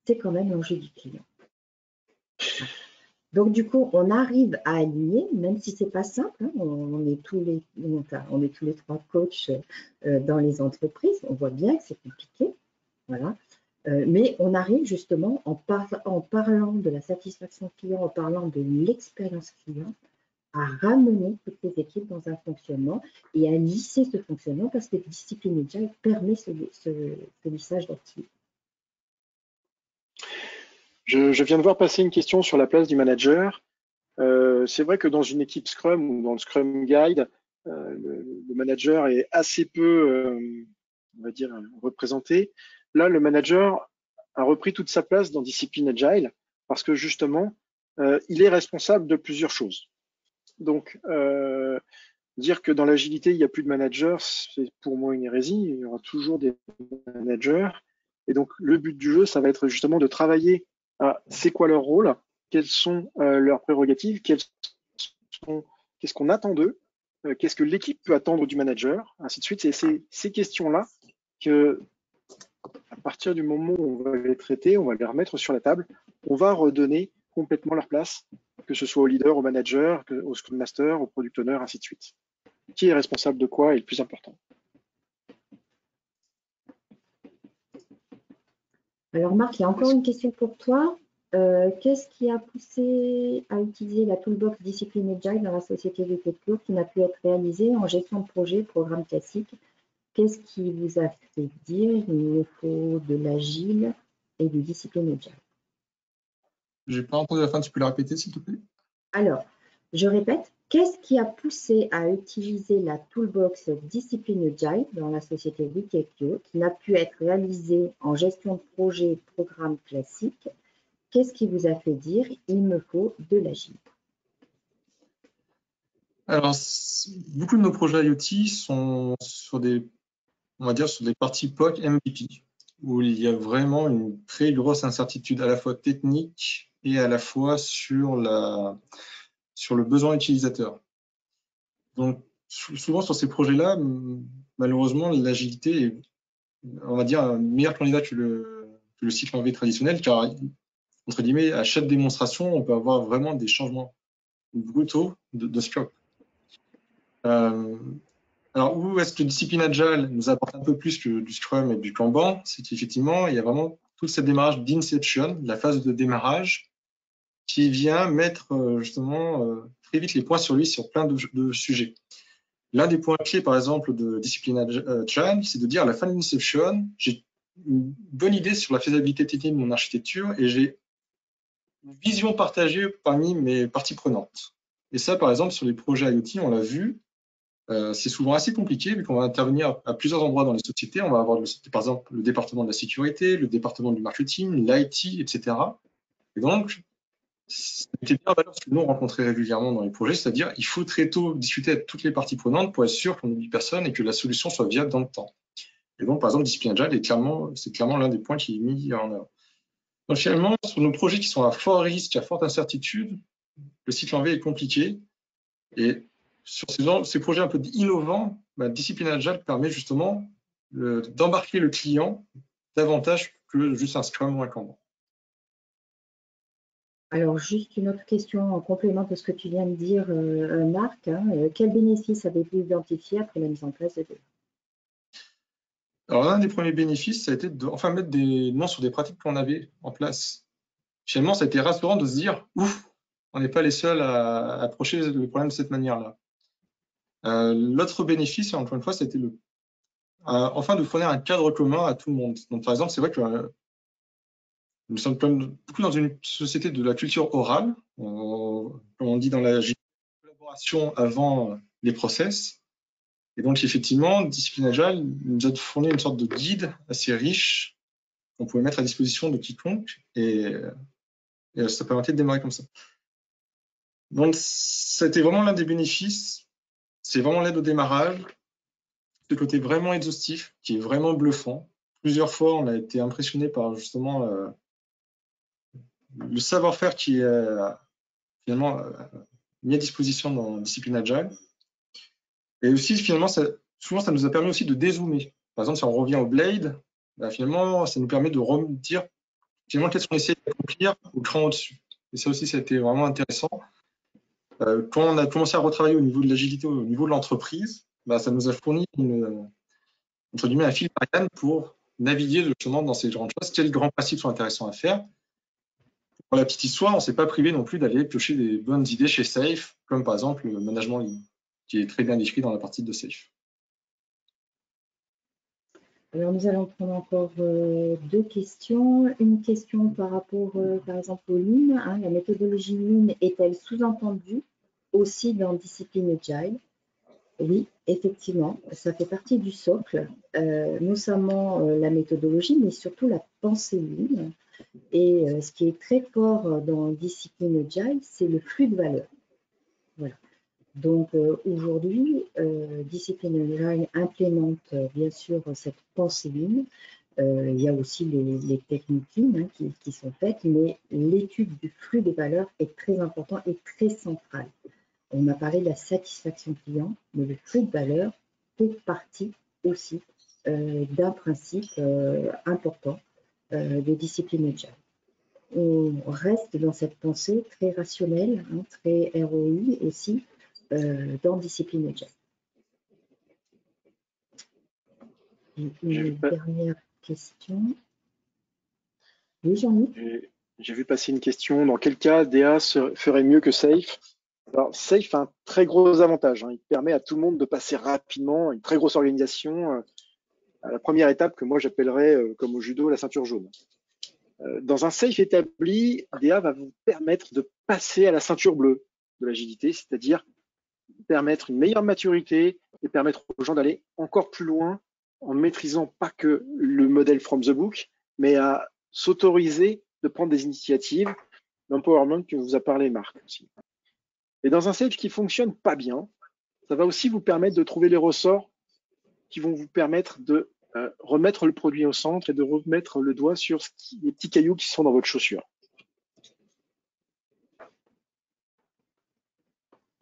c'est quand même l'enjeu du client. Donc, du coup, on arrive à aligner, même si ce n'est pas simple. Hein, on est tous les 3 coachs dans les entreprises. On voit bien que c'est compliqué. Voilà. Mais on arrive justement, en parlant de la satisfaction client, en parlant de l'expérience client, à ramener toutes les équipes dans un fonctionnement et à lisser ce fonctionnement parce que Discipline Agile permet ce lissage d'activité. Je viens de voir passer une question sur la place du manager. C'est vrai que dans une équipe Scrum ou dans le Scrum Guide, le manager est assez peu, on va dire, représenté. Là, le manager a repris toute sa place dans Discipline Agile parce que justement, il est responsable de plusieurs choses. Donc, dire que dans l'agilité, il n'y a plus de managers, c'est pour moi une hérésie. Il y aura toujours des managers. Et donc, le but du jeu, ça va être justement de travailler à c'est quoi leur rôle, quelles sont leurs prérogatives, qu'est-ce qu'on attend d'eux, qu'est-ce que l'équipe peut attendre du manager, ainsi de suite. C'est ces questions-là que, à partir du moment où on va les traiter, on va les remettre sur la table, on va redonner complètement leur place, que ce soit au leader, au manager, au Scrum Master, au Product Owner, ainsi de suite. Qui est responsable de quoi est le plus important. Alors Marc, il y a encore une question pour toi. Qu'est-ce qui a poussé à utiliser la toolbox Discipline Agile dans la société de Techpure qui n'a pu être réalisée en gestion de projet, programme classique? Qu'est-ce qui vous a fait dire qu'il nous faut de l'agile et du Discipline Agile? Je n'ai pas entendu la fin, tu peux la répéter s'il te plaît? Alors, je répète, qu'est-ce qui a poussé à utiliser la toolbox Discipline Agile dans la société Witekio qui n'a pu être réalisée en gestion de projet et programme classique? Qu'est-ce qui vous a fait dire il me faut de l'agile? Alors, beaucoup de nos projets IoT sont sur des, on va dire, sur des parties POC MVP, où il y a vraiment une très grosse incertitude à la fois technique et à la fois sur le besoin utilisateur. Donc, souvent sur ces projets-là, malheureusement, l'agilité est, on va dire, un meilleur candidat que le cycle en V traditionnel, car, entre guillemets, à chaque démonstration, on peut avoir vraiment des changements brutaux de scope. Alors, où est-ce que Discipline Agile nous apporte un peu plus que du Scrum et du Kanban? C'est qu'effectivement, il y a vraiment tout ce démarrage d'inception, la phase de démarrage, qui vient mettre justement très vite les points sur lui sur plein de sujets. L'un des points clés, par exemple, de Discipline Agile, c'est de dire à la fin de l'inception, j'ai une bonne idée sur la faisabilité technique de mon architecture et j'ai une vision partagée parmi mes parties prenantes. Et ça, par exemple, sur les projets IoT, on l'a vu, c'est souvent assez compliqué vu qu'on va intervenir à plusieurs endroits dans les sociétés. On va avoir, par exemple, le département de la sécurité, le département du marketing, l'IT, etc. Et donc, c'était bien ce que nous on rencontrait régulièrement dans les projets, c'est-à-dire il faut très tôt discuter avec toutes les parties prenantes pour être sûr qu'on n'oublie personne et que la solution soit viable dans le temps. Et donc, par exemple, Discipline Agile c'est clairement l'un des points qui est mis en œuvre. Donc, finalement, sur nos projets qui sont à fort risque, à forte incertitude, le cycle en V est compliqué. Et sur ces projets un peu innovants, Discipline Agile permet justement d'embarquer le client davantage que juste un Scrum ou un Kanban. Alors, juste une autre question en complément de ce que tu viens de dire, Marc. Quels bénéfices avez-vous identifiés après la mise en place de DEVA? Alors, l'un des premiers bénéfices, ça a été de enfin mettre des noms sur des pratiques qu'on avait en place. Finalement, ça a été rassurant de se dire, ouf, on n'est pas les seuls à approcher le problème de cette manière-là. L'autre bénéfice, encore une fois, c'était enfin de fournir un cadre commun à tout le monde. Donc, par exemple, c'est vrai que nous sommes beaucoup dans une société de la culture orale, comme on dit dans la collaboration avant les process. Et donc, effectivement, Discipline Agile nous a fourni une sorte de guide assez riche qu'on pouvait mettre à disposition de quiconque, et ça permettait de démarrer comme ça. Donc, c'était vraiment l'un des bénéfices. C'est vraiment l'aide au démarrage, ce côté vraiment exhaustif, qui est vraiment bluffant. Plusieurs fois, on a été impressionné par justement le savoir-faire qui est finalement mis à disposition dans Discipline Agile. Et aussi, finalement, souvent, ça nous a permis aussi de dézoomer. Par exemple, si on revient au Blade, finalement, ça nous permet de dire finalement qu'est-ce qu'on essaie d'accomplir au cran au-dessus. Et ça aussi, ça a été vraiment intéressant. Quand on a commencé à retravailler au niveau de l'agilité, au niveau de l'entreprise, ça nous a fourni entre guillemets, un fil Ariane pour naviguer justement dans ces grandes choses. Quels grands principes sont intéressants à faire? Pour la petite histoire, on ne s'est pas privé non plus d'aller piocher des bonnes idées chez Safe, comme par exemple le management ligne, qui est très bien décrit dans la partie de Safe. Alors, nous allons prendre encore deux questions. Une question par rapport, par exemple, au Lean. La méthodologie Lean est-elle sous-entendue aussi dans Discipline Agile? Oui, effectivement, ça fait partie du socle, non seulement la méthodologie, mais surtout la pensée Lean. Et ce qui est très fort dans Discipline Agile, c'est le flux de valeur. Voilà. Donc aujourd'hui, Discipline Agile implémente bien sûr cette pensée Lean. Il y a aussi les techniques Lean qui sont faites, mais l'étude du flux des valeurs est très importante et très centrale. On a parlé de la satisfaction client, mais le flux de valeur fait partie aussi d'un principe important de Discipline Agile. On reste dans cette pensée très rationnelle, très ROI aussi, dans Discipline Agile. Une dernière question. Oui, Jean-Luc. J'ai vu passer une question. Dans quel cas DA ferait mieux que Safe? Alors, Safe a un très gros avantage. Il permet à tout le monde de passer rapidement à une très grosse organisation à la première étape que moi j'appellerais, comme au judo, la ceinture jaune. Dans un Safe établi, DA va vous permettre de passer à la ceinture bleue de l'agilité, c'est-à-dire permettre une meilleure maturité et permettre aux gens d'aller encore plus loin en maîtrisant pas que le modèle from the book, mais à s'autoriser de prendre des initiatives d'empowerment que vous a parlé Marc aussi. Et dans un Safe qui fonctionne pas bien, ça va aussi vous permettre de trouver les ressorts qui vont vous permettre de remettre le produit au centre et de remettre le doigt sur les petits cailloux qui sont dans votre chaussure.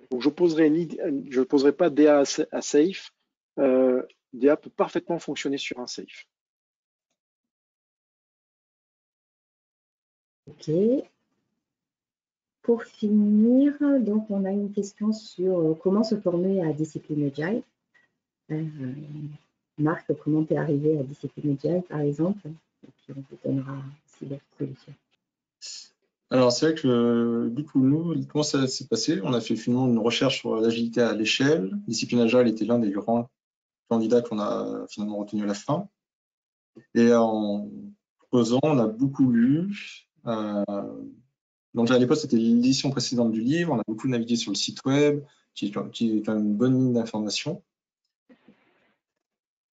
Donc je poserai pas DA à Safe. DA peut parfaitement fonctionner sur un Safe. Ok. Pour finir, donc on a une question sur comment se former à Discipline Agile. Marc, comment tu es arrivé à Discipline Agile, par exemple, et puis on vous donnera aussi la solution. Alors, c'est vrai que du coup, nous, comment ça s'est passé? On a fait finalement une recherche sur l'agilité à l'échelle. Discipline Agile était l'un des grands candidats qu'on a finalement retenu à la fin. Et en posant, on a beaucoup lu. Donc, à l'époque, c'était l'édition précédente du livre. On a beaucoup navigué sur le site web, qui est quand même une bonne ligne d'information.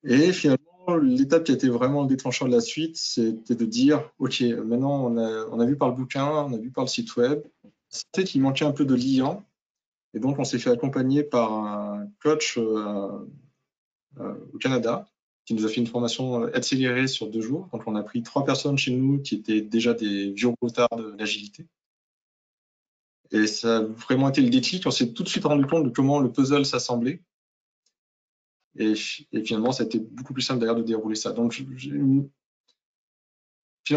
Et finalement, l'étape qui a été vraiment le déclencheur de la suite, c'était de dire, OK, maintenant, on a vu par le bouquin, on a vu par le site web, c'était qu'il manquait un peu de liant. Et donc, on s'est fait accompagner par un coach au Canada, qui nous a fait une formation accélérée sur 2 jours. Donc, on a pris 3 personnes chez nous qui étaient déjà des vieux rotards de l'agilité. Et ça a vraiment été le déclic. On s'est tout de suite rendu compte de comment le puzzle s'assemblait. Et finalement, ça a été beaucoup plus simple d'ailleurs de dérouler ça. Donc, finalement,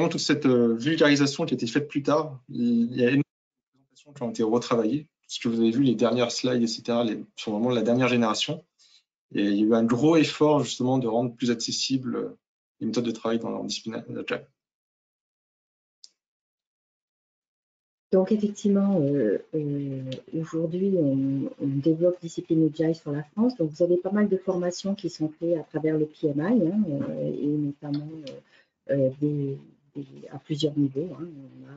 toute cette vulgarisation qui a été faite plus tard, il y a énormément de présentations qui ont été retravaillées. Ce que vous avez vu, les dernières slides, etc., sont vraiment de la dernière génération. Et il y a eu un gros effort justement de rendre plus accessible les méthodes de travail dans Discipline Agile. Donc effectivement, aujourd'hui, on développe Discipline Agile sur la France. Donc vous avez pas mal de formations qui sont faites à travers le PMI et notamment à plusieurs niveaux. Hein. On a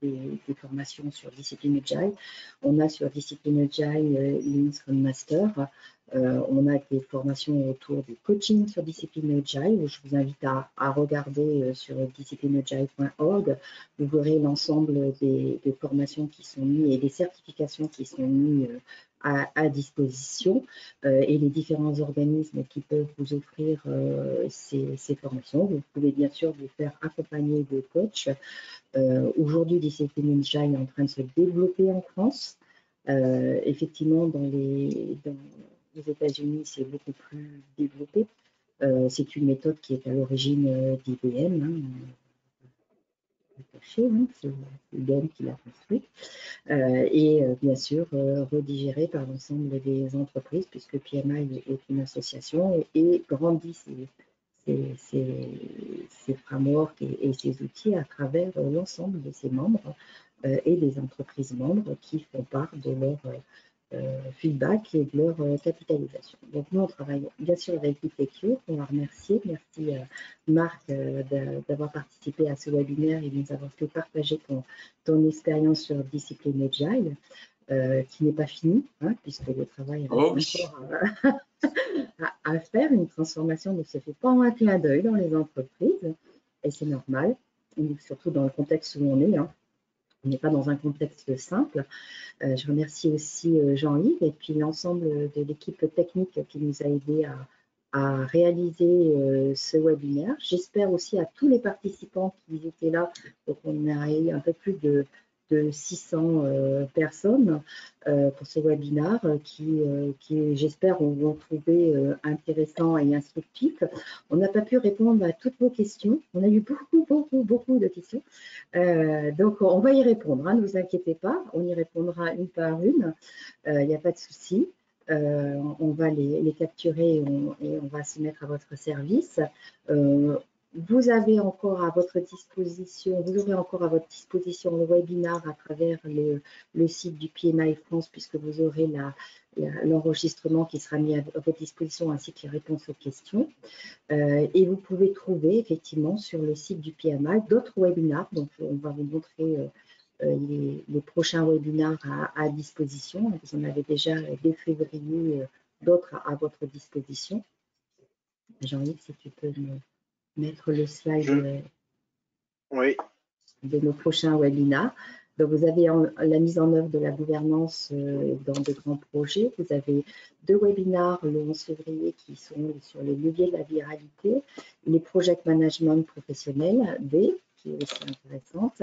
des formations sur Discipline Agile. On a sur Discipline Agile Lean Scrum Master. On a des formations autour du coaching sur Discipline Agile. Je vous invite à regarder sur disciplineagile.org. Vous verrez l'ensemble des formations qui sont mises et des certifications qui sont mises à disposition et les différents organismes qui peuvent vous offrir ces formations. Vous pouvez bien sûr vous faire accompagner de coachs. Aujourd'hui, Discipline Agile est en train de se développer en France. Effectivement, dans les États-Unis, c'est beaucoup plus développé. C'est une méthode qui est à l'origine d'IBM. Hein. C'est IBM qui l'a construite. Et bien sûr redigéré par l'ensemble des entreprises, puisque PMI est une association et grandit ses frameworks et ses outils à travers l'ensemble de ses membres et des entreprises membres qui font part de leur feedback et de leur capitalisation. Donc nous, on travaille bien sûr avec Witecure. On va remercier. Merci Marc d'avoir participé à ce webinaire et de nous avoir fait partager ton expérience sur Discipline Agile, qui n'est pas fini, hein, puisque le travail reste encore à faire. Une transformation ne se fait pas en un clin d'œil dans les entreprises, et c'est normal, surtout dans le contexte où on est. Hein. On n'est pas dans un contexte simple. Je remercie aussi Jean-Yves et puis l'ensemble de l'équipe technique qui nous a aidés à réaliser ce webinaire. J'espère aussi à tous les participants qui étaient là. Donc on a eu un peu plus de 600 personnes pour ce webinaire qui j'espère, vont trouver intéressant et instructif. On n'a pas pu répondre à toutes vos questions. On a eu beaucoup de questions. Donc, on va y répondre, hein, ne vous inquiétez pas. On y répondra une par une. Il n'y a pas de souci. On va les capturer et on va se mettre à votre service. Vous avez encore à votre disposition, vous aurez encore à votre disposition le webinaire à travers le site du PMI France, puisque vous aurez l'enregistrement qui sera mis à votre disposition ainsi que les réponses aux questions. Et vous pouvez trouver effectivement sur le site du PMI d'autres webinaires. Donc, on va vous montrer les prochains webinaires à disposition. Vous en avez déjà dès février d'autres à votre disposition. Jean-Yves, si tu peux me mettre le slide de nos prochains webinaires. Donc, vous avez la mise en œuvre de la gouvernance dans de grands projets. Vous avez 2 webinaires le 11 février qui sont sur les leviers de la viralité, les project management professionnel B, qui est aussi intéressante.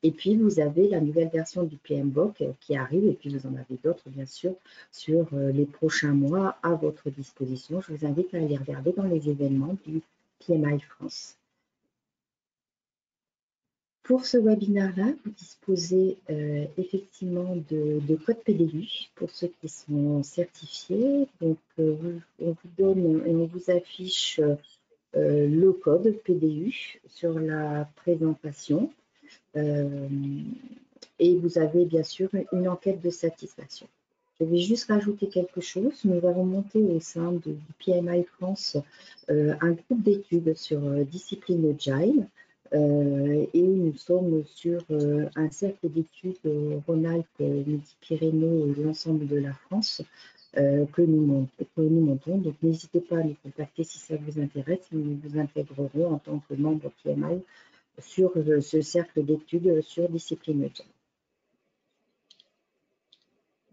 Et puis, vous avez la nouvelle version du PMBOK qui arrive. Et puis, vous en avez d'autres, bien sûr, sur les prochains mois à votre disposition. Je vous invite à aller regarder dans les événements du PMI France. Pour ce webinaire-là, vous disposez effectivement de codes PDU pour ceux qui sont certifiés. Donc, on vous donne et on vous affiche le code PDU sur la présentation. Et vous avez bien sûr une enquête de satisfaction. Je vais juste rajouter quelque chose. Nous avons monté au sein du PMI France un groupe d'études sur Discipline Agile. Et nous sommes sur un cercle d'études Rhône-Alpes, Midi-Pyrénées et l'ensemble de la France que nous montons. Donc, n'hésitez pas à nous contacter si ça vous intéresse. Nous vous intégrerons en tant que membre PMI sur ce cercle d'études sur Discipline Agile.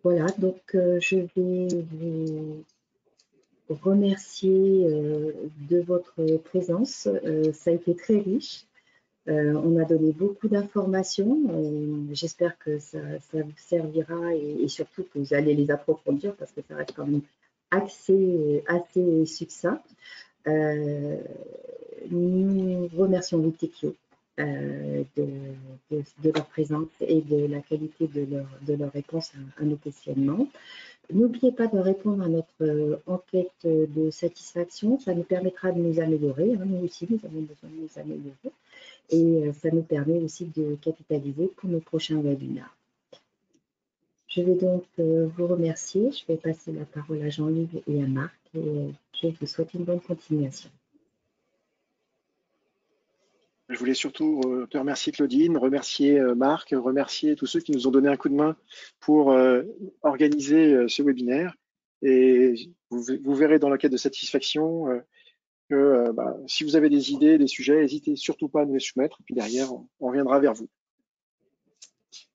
Voilà, donc je vais vous remercier de votre présence. Ça a été très riche. On a donné beaucoup d'informations. J'espère que ça vous servira et surtout que vous allez les approfondir parce que ça reste quand même assez succinct. Nous remercions Witecure de leur présence et de la qualité de leur réponse à nos questionnements. N'oubliez pas de répondre à notre enquête de satisfaction. Ça nous permettra de nous améliorer. Hein. Nous aussi, nous avons besoin de nous améliorer. Et ça nous permet aussi de capitaliser pour nos prochains webinaires. Je vais donc vous remercier. Je vais passer la parole à Jean-Yves et à Marc. Et je vous souhaite une bonne continuation. Je voulais surtout te remercier Claudine, remercier Marc, remercier tous ceux qui nous ont donné un coup de main pour organiser ce webinaire. Et vous verrez dans la quête de satisfaction que si vous avez des idées, des sujets, n'hésitez surtout pas à nous les soumettre. Et puis derrière, on reviendra vers vous.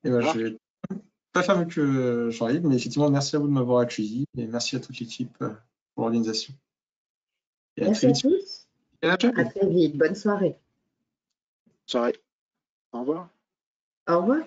Et ben, je vais pas faire mieux que Jean-Yves, mais effectivement, merci à vous de m'avoir accueilli et merci à toute l'équipe pour l'organisation. Merci à tous. À très vite. Bonne soirée. Bonne soirée. Au revoir. Au revoir.